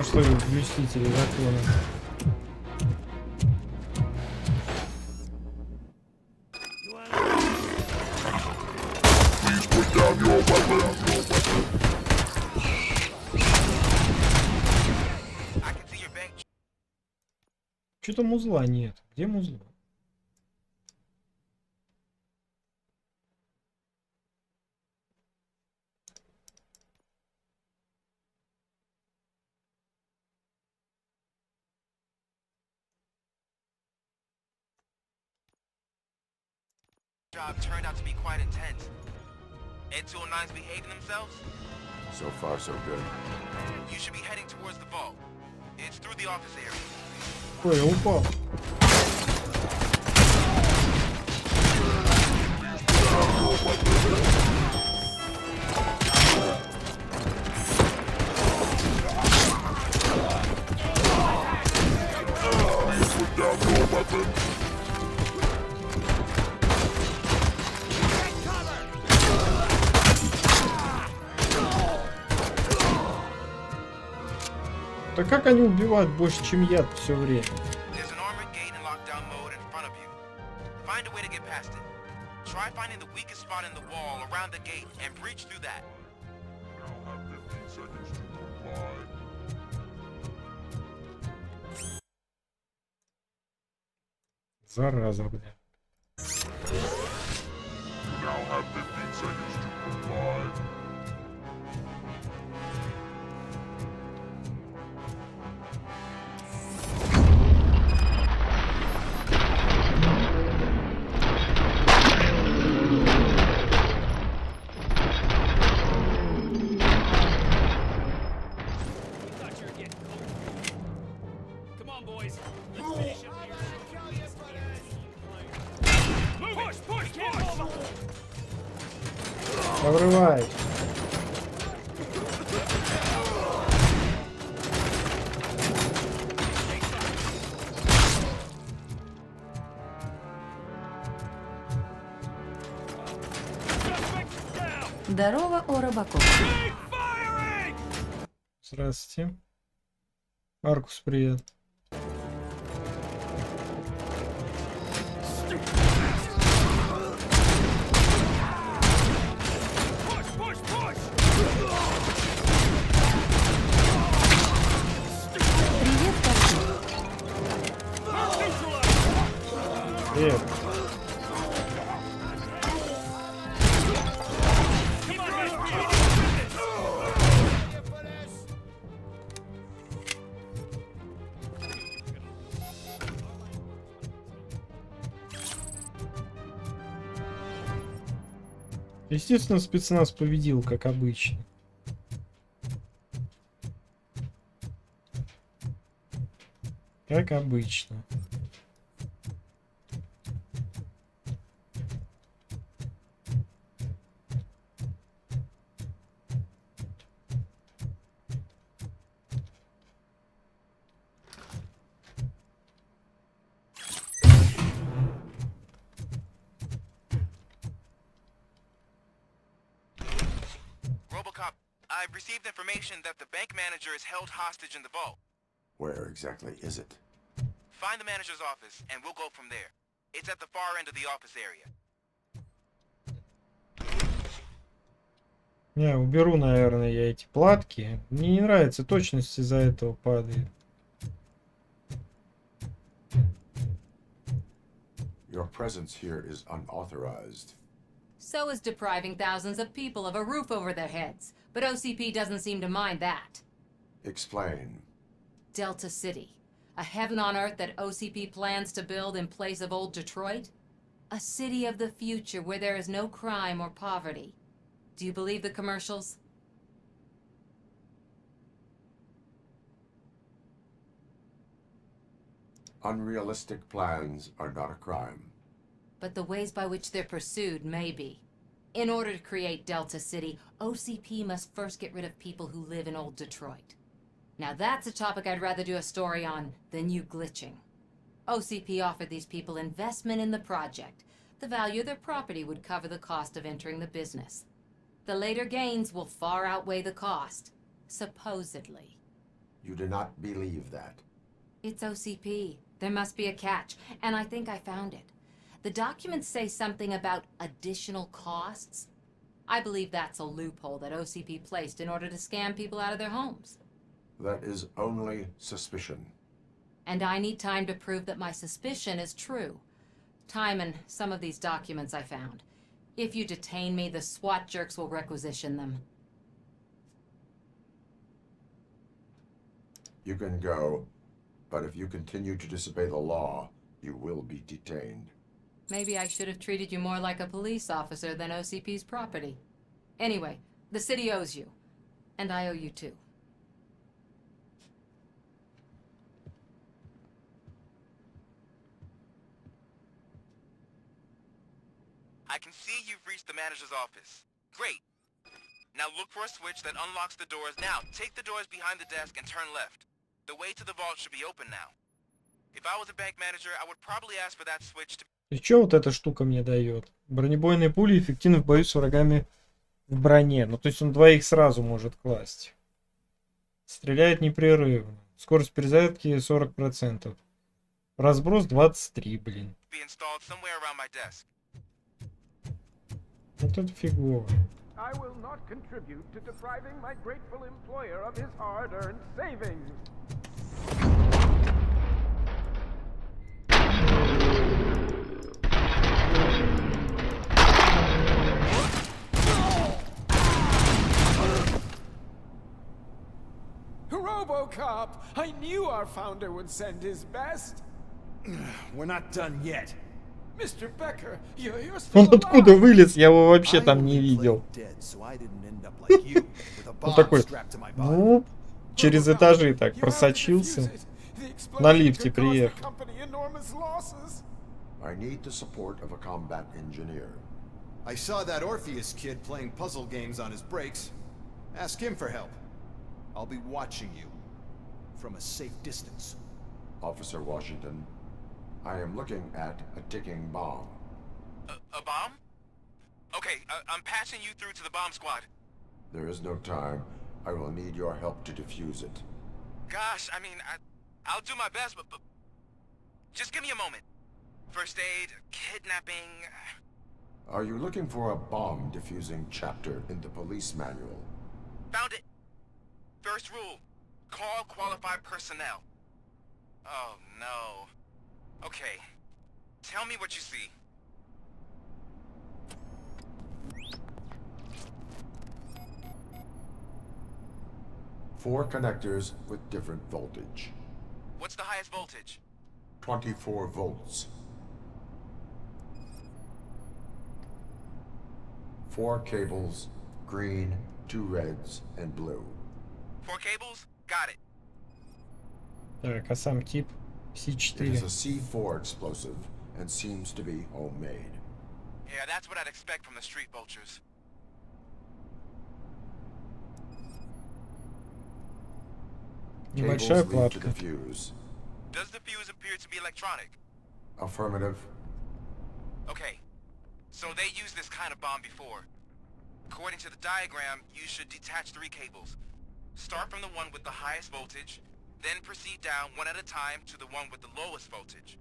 что ли, блюстители закона? Please put down your weapon. Что-то музла нет. Где музло? Job turned out to be quite intense. Ed 209's behaving themselves? So far, so good. You should be heading towards the vault. It's through the office area. Ой, я упал. Put down your weapon. Да как они убивают больше, чем я все время? There's an armored gate in lockdown mode in front of you. Find a way to get past it. Try finding the weakest spot in the wall around the gate and breach through that. Now have 15 seconds to comply. Зараза, бля. Now have 15 seconds to comply. Come on, boys. Let's finish it. Push, push, push! Поврывай. Здорово, о Робокоп. Здравствуйте. Маркус, привет. Привет. Естественно, спецназ победил, как обычно. Как обычно. Robocop, I've received information that the bank manager is held hostage in the vault. Where exactly is it? Find the manager's office, and we'll go from there. It's at the far end of the office area. Не, уберу, наверное, я эти платки. Мне не нравится, точность из-за этого падает. Your presence here is unauthorized. So is depriving thousands of people of a roof over their heads. But OCP doesn't seem to mind that. Explain. Delta City. A heaven on earth that OCP plans to build in place of old Detroit? A city of the future where there is no crime or poverty. Do you believe the commercials? Unrealistic plans are not a crime. But the ways by which they're pursued may be. In order to create Delta City, OCP must first get rid of people who live in old Detroit. Now that's a topic I'd rather do a story on than you glitching. OCP offered these people investment in the project. The value of their property would cover the cost of entering the business. The later gains will far outweigh the cost. Supposedly. You do not believe that. It's OCP. There must be a catch, and I think I found it. The documents say something about additional costs. I believe that's a loophole that OCP placed in order to scam people out of their homes. That is only suspicion. And I need time to prove that my suspicion is true. Time and some of these documents I found. If you detain me, the SWAT jerks will requisition them. You can go, but if you continue to disobey the law, you will be detained. Maybe I should have treated you more like a police officer than OCP's property. Anyway, the city owes you. And I owe you too. I can see you've reached the manager's office. Great. Now look for a switch that unlocks the doors. Now, take the doors behind the desk and turn left. The way to the vault should be open now. If I was a bank manager, I would probably ask for that switch to... И что вот эта штука мне дает? Бронебойные пули эффективны в бою с врагами в броне. Ну, то есть он двоих сразу может класть. Стреляет непрерывно. Скорость перезарядки 40%. Разброс 23, блин. Вот это фигово. I will not contribute to depriving my grateful employer of his hard-earned savings. Robocop! I knew our founder would send his best. We're not done yet. Mr. Becker, you're Он откуда вылез? Я его вообще там не видел. Он такой через этажи так просочился. На лифте приехал. I need the support of a combat engineer. I saw that Orpheus kid playing puzzle games on his breaks. Ask him for help. I'll be watching you from a safe distance. Officer Washington, I am looking at a ticking bomb. A bomb? Okay, I'm passing you through to the bomb squad. There is no time. I will need your help to defuse it. Gosh, I mean, I'll do my best, but just give me a moment. First aid, kidnapping... Are you looking for a bomb defusing chapter in the police manual? Found it. First rule, call qualified personnel. Oh, no. Okay, tell me what you see. Four connectors with different voltage. What's the highest voltage? 24 volts. 4 cables, green, 2 reds, and blue. 4 cables? Got it. Так, а сам тип It is a C4 explosive and seems to be homemade. Yeah, that's what I'd expect from the street vultures. Небольшая Cables lead to платка. the fuse. Does the fuse appear to be electronic? Affirmative. Okay, so they used this kind of bomb before. According to the diagram, you should detach 3 cables. Start from the one with the highest voltage, then proceed down one at a time to the one with the lowest voltage.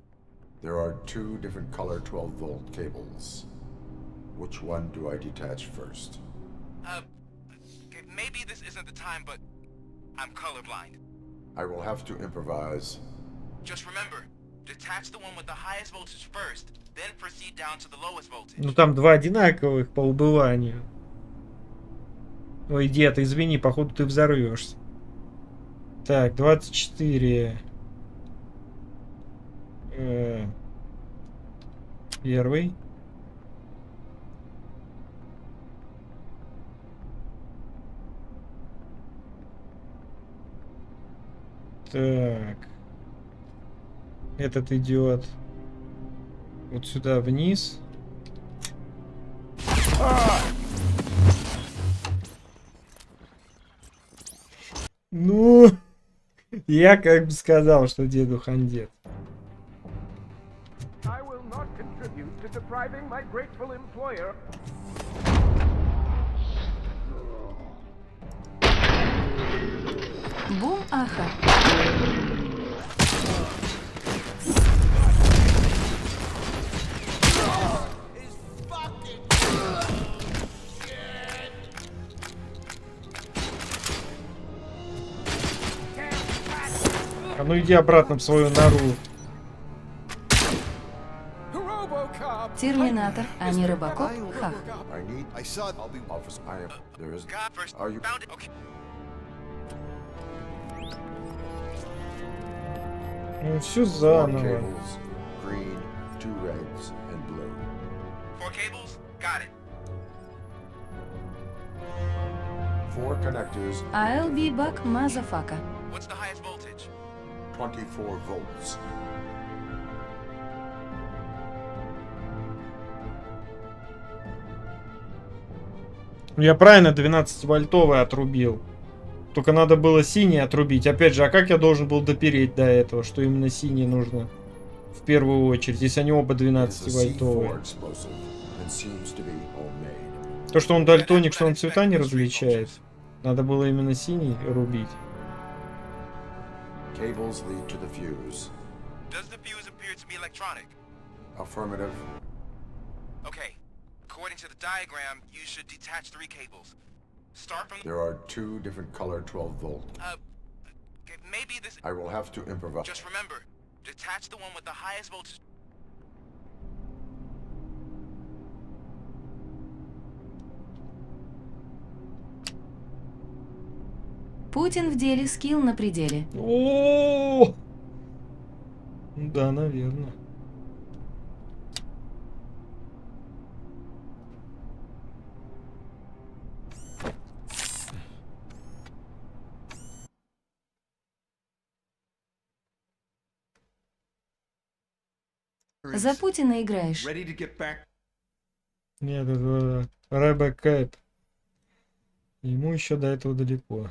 There are 2 different color 12-volt cables. Which one do I detach first? Okay, maybe this isn't the time, but I'm colorblind. I will have to improvise. Just remember, detach the one with the highest voltage first, then proceed down to the lowest voltage. Ну там два одинаковых по убыванию. Ой, дед, извини, походу ты взорвешься. Так, 24. Первый. Так. Этот идет вот сюда вниз. Ну, я как бы сказал, что деду хандет. I will not contribute to depriving my grateful employer. Бум-аха. А ну иди обратно в свою нору. Терминатор, а не Робокоп. Хах. Ну все заново. I'll be back, motherfucker. What's the highest voltage? 24 volts. Я правильно 12-вольтовый отрубил. Только надо было синий отрубить. Опять же, а как я должен был допереть до этого, что именно синий нужно в первую очередь, если они оба 12-вольтовые? То, что он дальтоник, что он цвета не различает. Надо было именно синий рубить. Cables lead to the fuse. Does the fuse appear to be electronic? Affirmative. Okay. According to the diagram, you should detach 3 cables. Start from the... There are 2 different color 12 volt. Maybe this... I will have to improvise. Just remember, detach the one with the highest voltage. Путин в деле, скилл на пределе. О, да, наверное. За Путина играешь. Нет, это Robocop. Ему еще до этого далеко.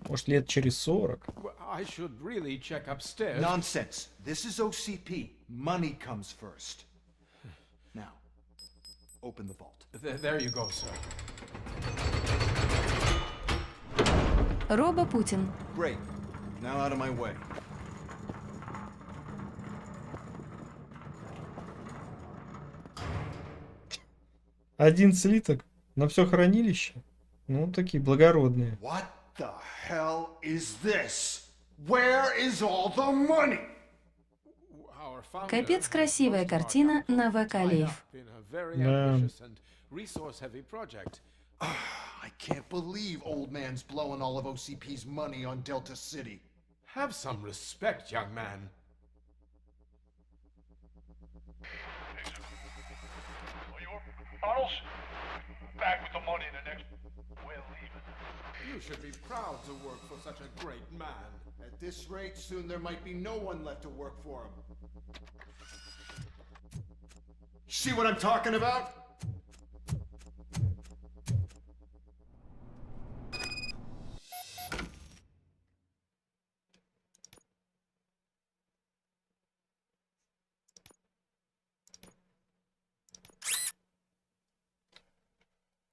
Может, лет через 40. Nonsense. This is OCP. Money comes first. Now, open the vault. There you go, sir. Робо-Путин. Great. Now out of my way. Один слиток на все хранилище. Ну, такие благородные. What the hell is this? Where is all the money? Капец красивая картина на ВК Лейв. Да. I can't believe old man's blowing all of OCP's money on Delta City. Have some respect, young man. Bottles? Back with the money in the next... We're leaving. You should be proud to work for such a great man. At this rate, soon there might be no one left to work for him. See what I'm talking about?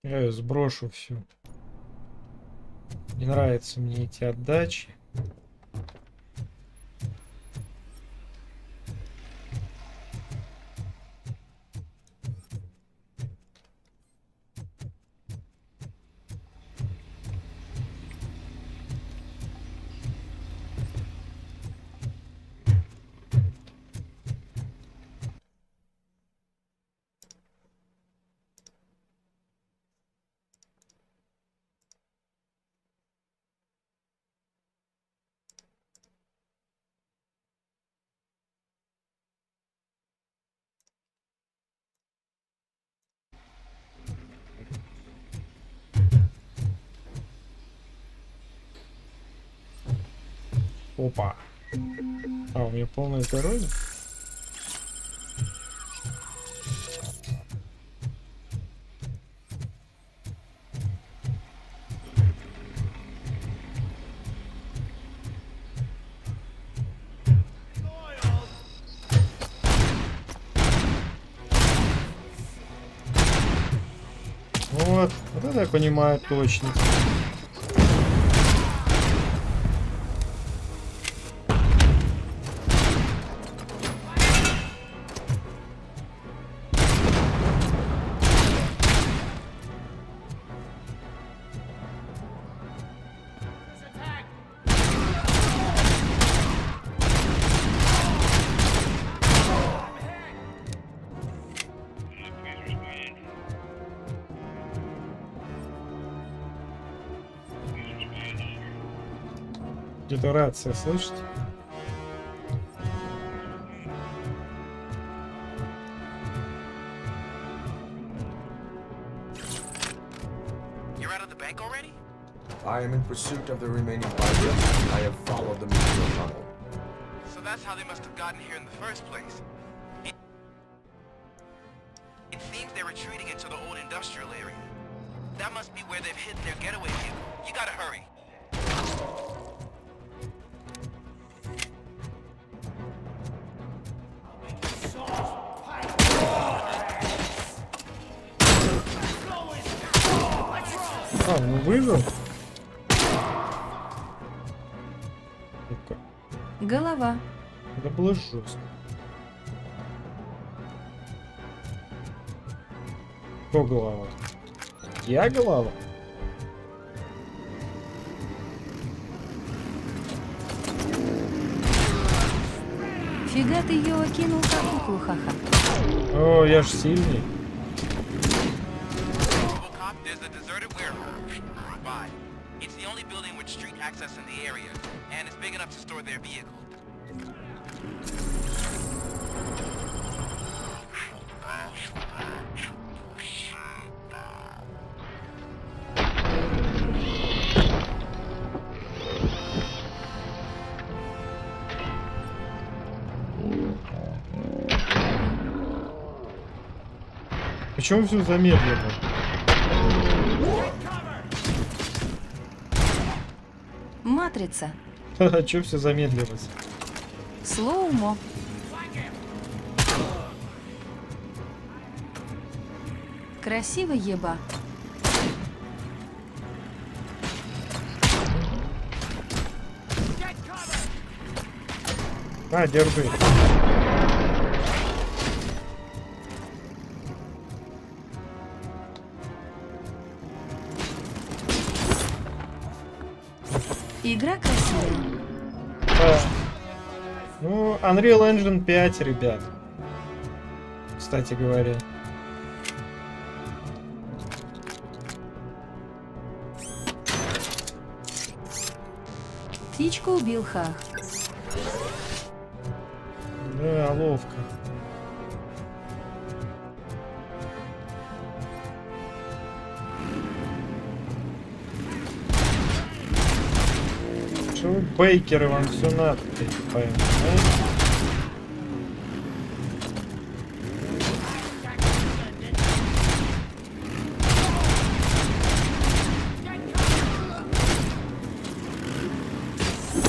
Я ее сброшу всю. Не нравятся мне эти отдачи. Опа. А, у меня полное здоровье? Вот это я понимаю точно. Где-то рация, слышите? I am in pursuit of the remaining bikers. I have followed them into the tunnel. So that's how they must have gotten here in the first place. It seems they're retreating into the old industrial area. That must be where they've hidden their getaway vehicle. You gotta hurry. А, ну выжил? Голова. Это было жестко. Кто голова? Я голова? Фига ты ее окинул как куклу, ха-ха. О, я ж сильный. Robocop, there's a deserted warehouse nearby. It's the only building with street access in the area, and it's big enough to store their vehicle. Почему все замедлено? Матрица. А чё все замедлилось? Слоумо. Красиво, еба. А, держи. Игра красивая. Да. Ну, Unreal Engine 5, ребят. Кстати говоря. Птичку убил Хах. Да, ловко. Что вы, бейкеры, вам все надо, понимаете?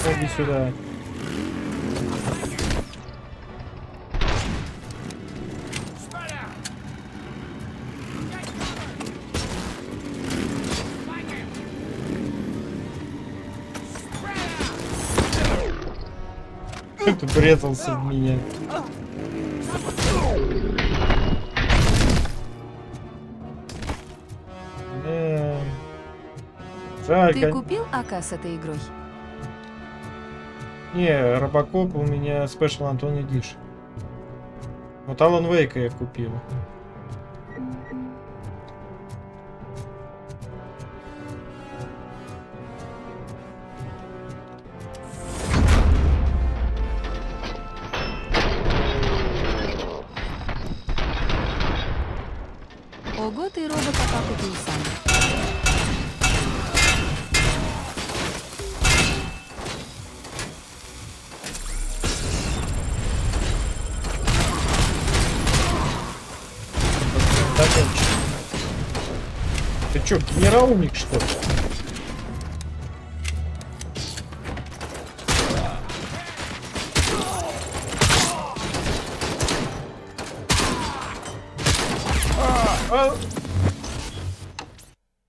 Иди сюда. Ты врезался в меня. Жаль, Ты купил АК с этой игрой? Не, Robocop у меня Special Anton Edition. Вот Alan Wake я купил. Ого, ты Robocop купил сам. Ты чё, генералник, что ли?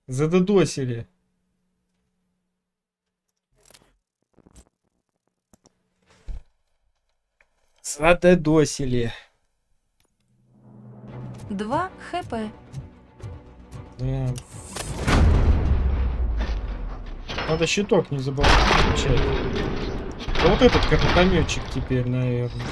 Задодосили. Задодосили. 2 хп. Да. Надо щиток не забывать включать. А вот этот гранатометчик теперь, наверное.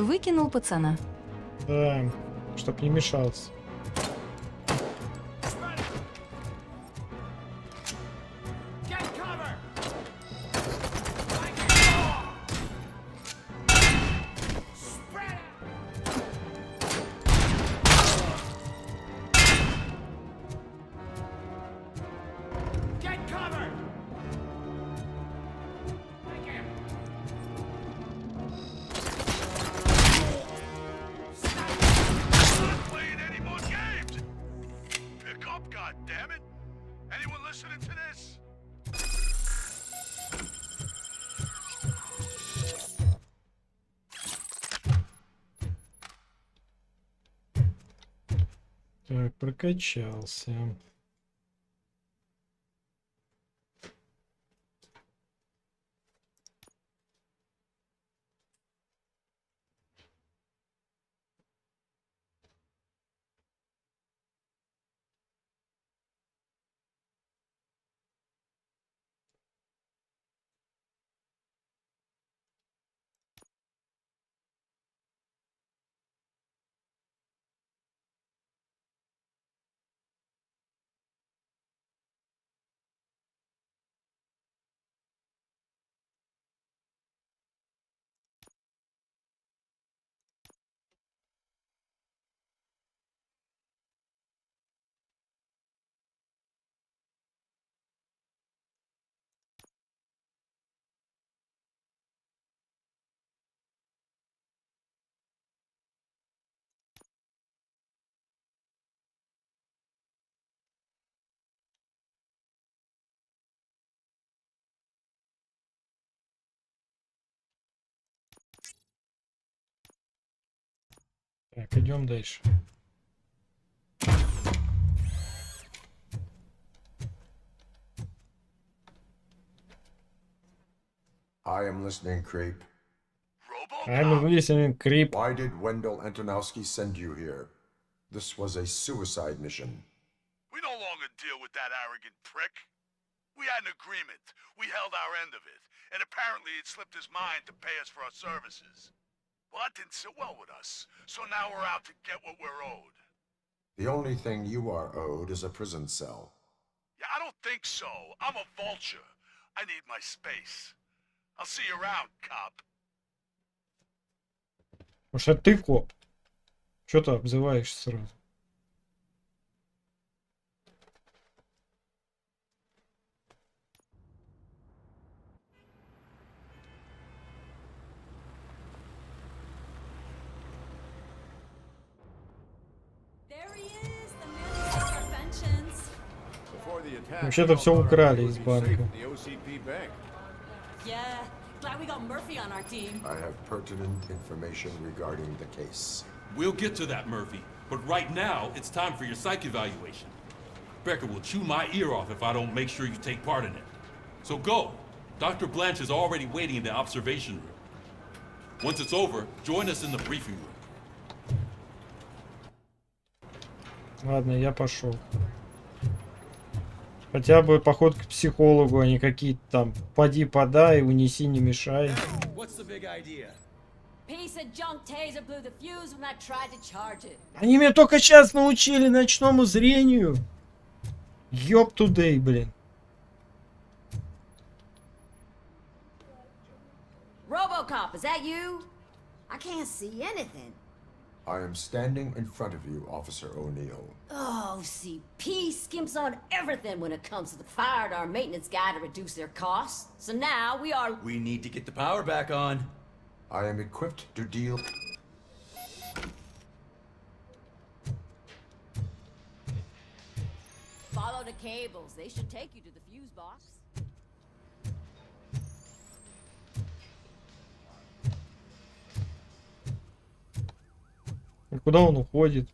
Выкинул пацана. Да, чтоб не мешался. Так, прокачался. Так, идем дальше. I am listening, Creep. I'm listening, Creep. Why did Wendell Antonowski send you here? This was a suicide mission. We no longer deal with that arrogant prick. We had an agreement. We held our end of it. And apparently it slipped his mind to pay us for our services. Well, that didn't sit well with us. So now we're out to get what we're owed. The only thing you are owed is a prison cell. Yeah, I don't think so. I'm a vulture. I need my space. I'll see you around, cop. Может, ты коп? Чё ты обзываешься сразу? Вообще-то все украли из банка. I have pertinent information regarding the case. We'll get to that, Murphy. But right now, it's time for your psych evaluation. Becker will chew my ear off if I don't make sure you take part in it. So go. Dr. Blanche is already waiting in the observation room. Once it's over, join us in the briefing room. Ладно, я пошел. Хотя бы поход к психологу, а не какие-то там поди подай, унеси, не мешай. Они меня только сейчас научили ночному зрению. Ёб тудей, блин. Robocop, is that you? I can't see anything. I am standing in front of you, Officer O'Neill. Oh, CP skimps on everything when it comes to the fired our maintenance guy to reduce their costs. So now we are... We need to get the power back on. I am equipped to deal... Follow the cables. They should take you to the fuse box. И куда он уходит?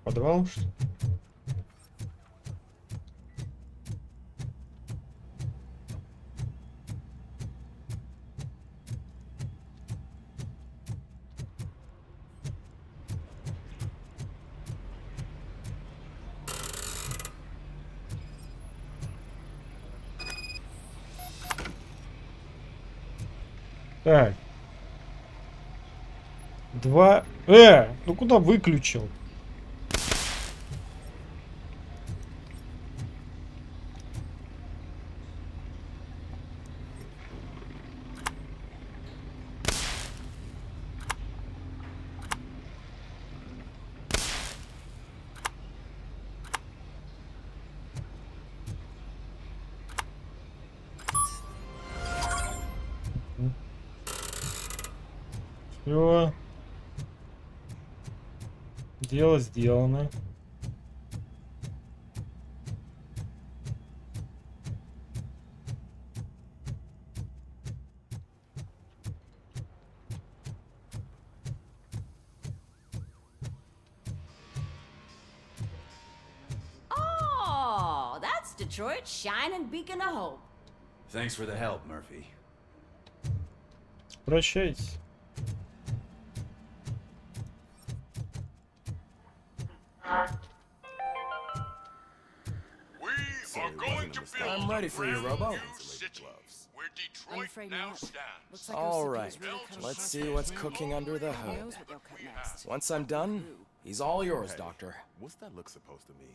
Подвал, что ли? Так. 2... ну куда выключил? Все. Дело сделано. Oh, that's Detroit's shining beacon of hope. Thanks for the help, Murphy. Прощайтесь. I'm ready for you, Robo. All right, let's see what's cooking under the hood. Once I'm done, he's all yours, Doctor. What's that look supposed to mean?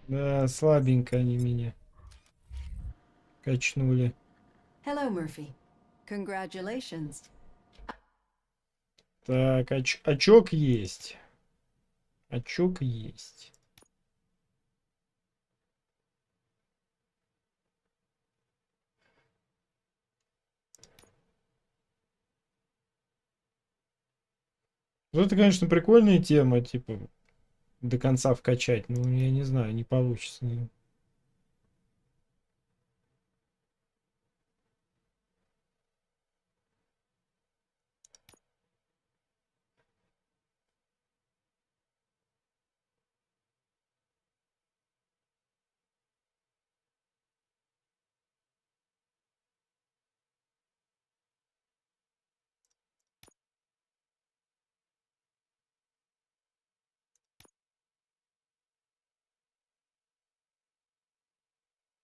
Да, слабенько они меня качнули. Hello, Murphy. Congratulations. Так, очок есть. Очок есть. Ну, это, конечно, прикольная тема, типа, до конца вкачать. Ну, я не знаю, не получится.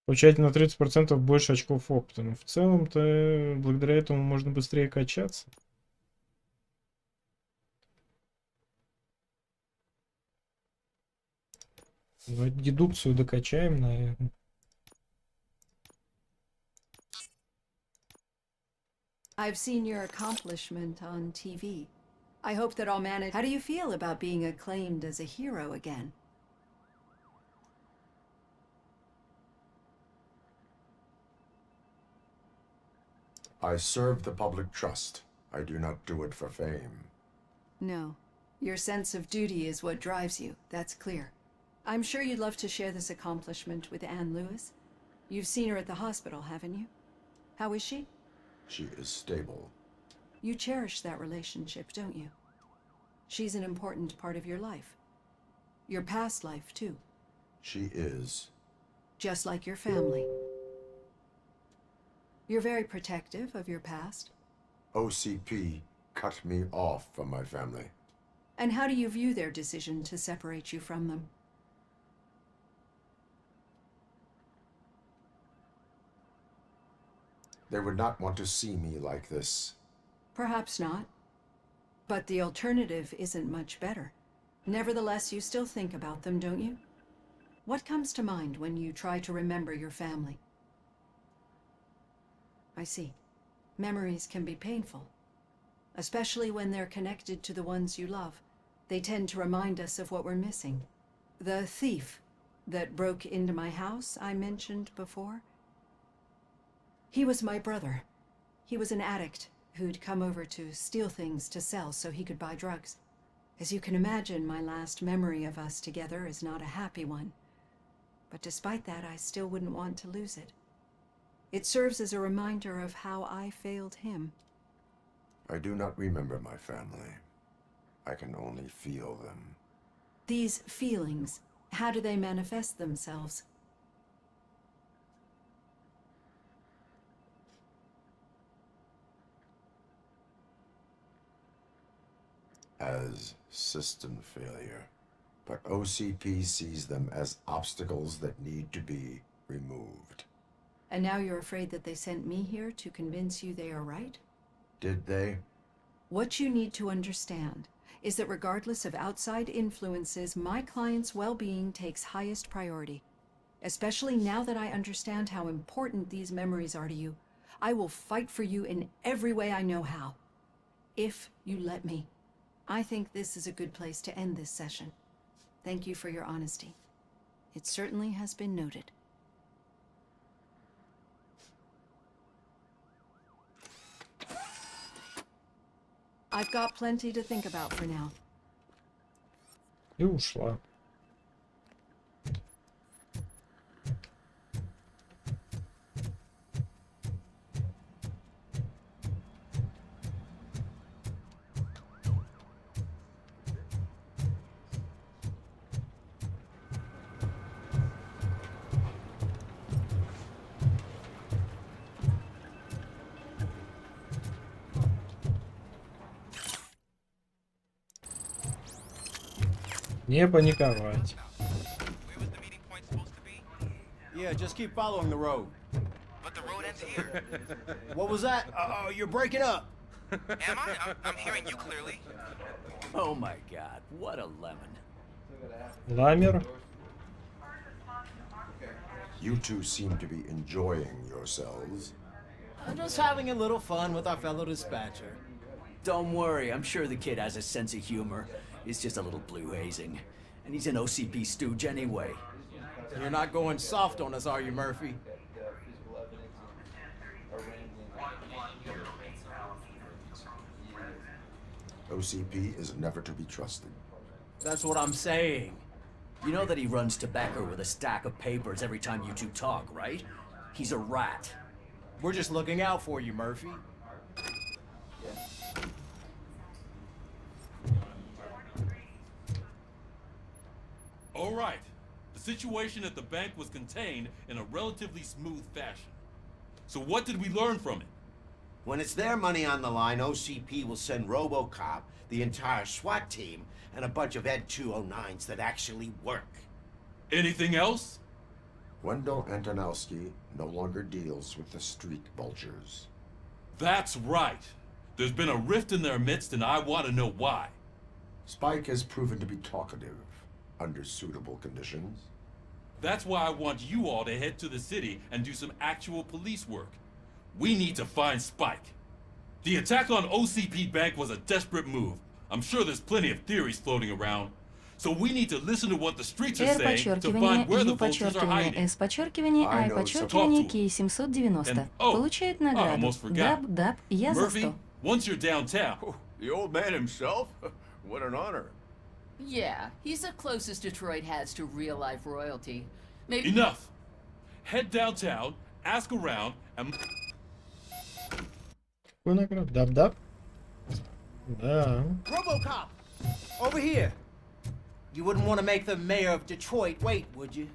Получать на 30% больше очков опыта. Но в целом-то благодаря этому можно быстрее качаться. Ну, дедукцию докачаем, наверное. I've seen your accomplishment on TV. I hope that I'll manage. How do you feel about being acclaimed as a hero again? I serve the public trust. I do not do it for fame. No. Your sense of duty is what drives you. That's clear. I'm sure you'd love to share this accomplishment with Anne Lewis. You've seen her at the hospital, haven't you? How is she? She is stable. You cherish that relationship, don't you? She's an important part of your life. Your past life, too. She is. Just like your family. You're very protective of your past. OCP cut me off from my family. And how do you view their decision to separate you from them? They would not want to see me like this. Perhaps not. But the alternative isn't much better. Nevertheless, you still think about them, don't you? What comes to mind when you try to remember your family? I see. Memories can be painful, especially when they're connected to the ones you love. They tend to remind us of what we're missing. The thief that broke into my house I mentioned before? He was my brother. He was an addict who'd come over to steal things to sell so he could buy drugs. As you can imagine, my last memory of us together is not a happy one. But despite that, I still wouldn't want to lose it. It serves as a reminder of how I failed him. I do not remember my family. I can only feel them. These feelings, how do they manifest themselves? As system failure. But OCP sees them as obstacles that need to be removed. And now you're afraid that they sent me here to convince you they are right? Did they? What you need to understand is that regardless of outside influences, my client's well-being takes highest priority. Especially now that I understand how important these memories are to you, I will fight for you in every way I know how. If you let me. I think this is a good place to end this session. Thank you for your honesty. It certainly has been noted. I've got plenty to think about for now. И ушла. Не паниковать. Yeah, just keep following the road. But the road ends here. What was that? You're breaking up. Am I? I'm hearing you clearly. Oh my god, what a lemon. Ламер. You two seem to be enjoying yourselves. I'm just having a little fun with our fellow dispatcher. Don't worry, I'm sure the kid has a sense of humor. It's just a little blue hazing. And he's an OCP stooge anyway. You're not going soft on us, are you, Murphy? OCP is never to be trusted. That's what I'm saying. You know that he runs tobacco with a stack of papers every time you two talk, right? He's a rat. We're just looking out for you, Murphy. All right. The situation at the bank was contained in a relatively smooth fashion. So what did we learn from it? When it's their money on the line, OCP will send Robocop, the entire SWAT team, and a bunch of Ed 209s that actually work. Anything else? Wendell Antonowski no longer deals with the street vultures. That's right. There's been a rift in their midst, and I want to know why. Spike has proven to be talkative under suitable conditions. That's why I want you all to head to the city and do some actual police work. We need to find Spike. The attack on OCP Bank was a desperate move. I'm sure there's plenty of theories floating around. So we need to listen to what the streets are saying to find where the vultures are hiding. S подчеркивание I подчеркивание K 790 получает награду. Даб, я за 100. Once you're downtown. The old man himself? What an honor. Yeah, he's the closest Detroit has to real-life royalty. Maybe... Enough! Head downtown, ask around, and... Даб-даб. Да. Robocop! Over here! You wouldn't want to make the mayor of Detroit wait, would you?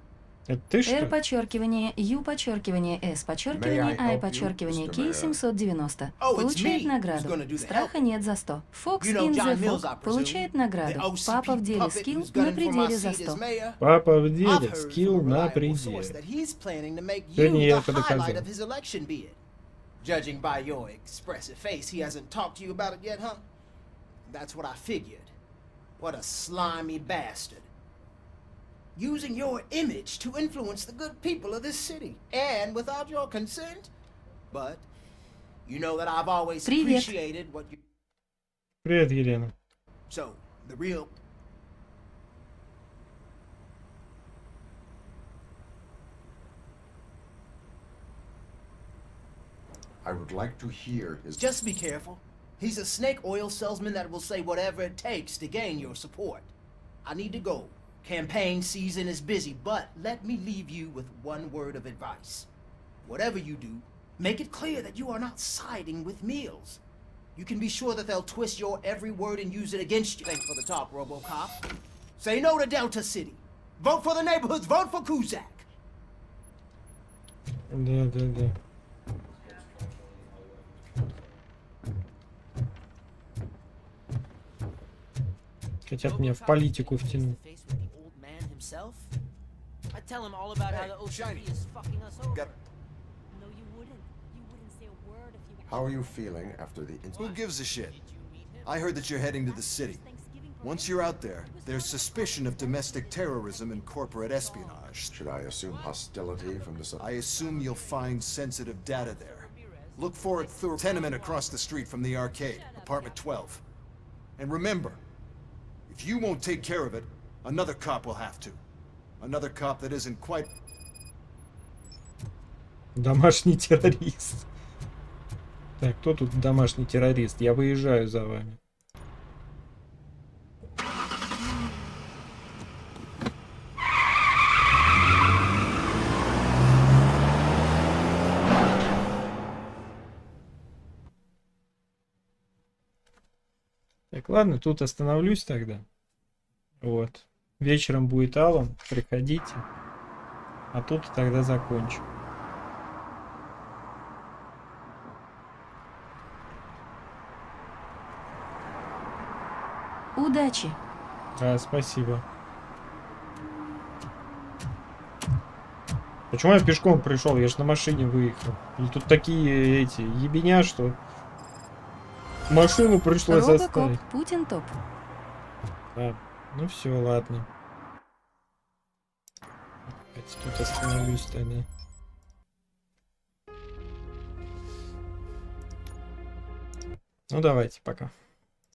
Это ты что? R подчеркивание U подчеркивание S подчеркивание I подчеркивание K 790 получает награду. Страха нет за 100. Fox in the Fog получает награду. Папа в деле скилл на пределе за 100. Папа в деле скилл на пределе. Сегодня я это доказал. Judging by your expressive face, he hasn't talked to you about it yet, huh? That's what I figured. What a slimy bastard. Using your image to influence the good people of this city, and without your consent. But you know that I've always appreciated what you... Привет, Елена. So, the real... I would like to hear his... Just be careful. He's a snake oil salesman that will say whatever it takes to gain your support. I need to go. Campaign season is busy, but let me leave you with one word of advice. Whatever you do, make it clear that you are not siding with Mills. You can be sure that they'll twist your every word and use it against you. Thanks for the talk, Robocop. Say no to Delta City. Vote for the neighborhoods. Vote for Kuzak. Да. Хотят меня в политику втянуть. How are you feeling after the incident? Who gives a shit? I heard that you're heading to the city. Once you're out there, there's suspicion of domestic terrorism and corporate espionage. Should I assume hostility from the... I assume you'll find sensitive data there. Look for it through a tenement across the street from the arcade, apartment 12. And remember, if you won't take care of it, another cop will have to. Another cop that isn't quite... Домашний террорист. Так, кто тут домашний террорист? Я выезжаю за вами. Так, ладно, тут остановлюсь тогда. Вот. Вечером будет Алан, приходите. А тут тогда закончу. Удачи. Спасибо. Почему я пешком пришел? Я же на машине выехал. И тут такие эти ебеня, что машину пришлось заставить. Robocop, Путин топ. Да. Ну все, ладно. Тут остановлюсь тогда. Ну давайте, пока.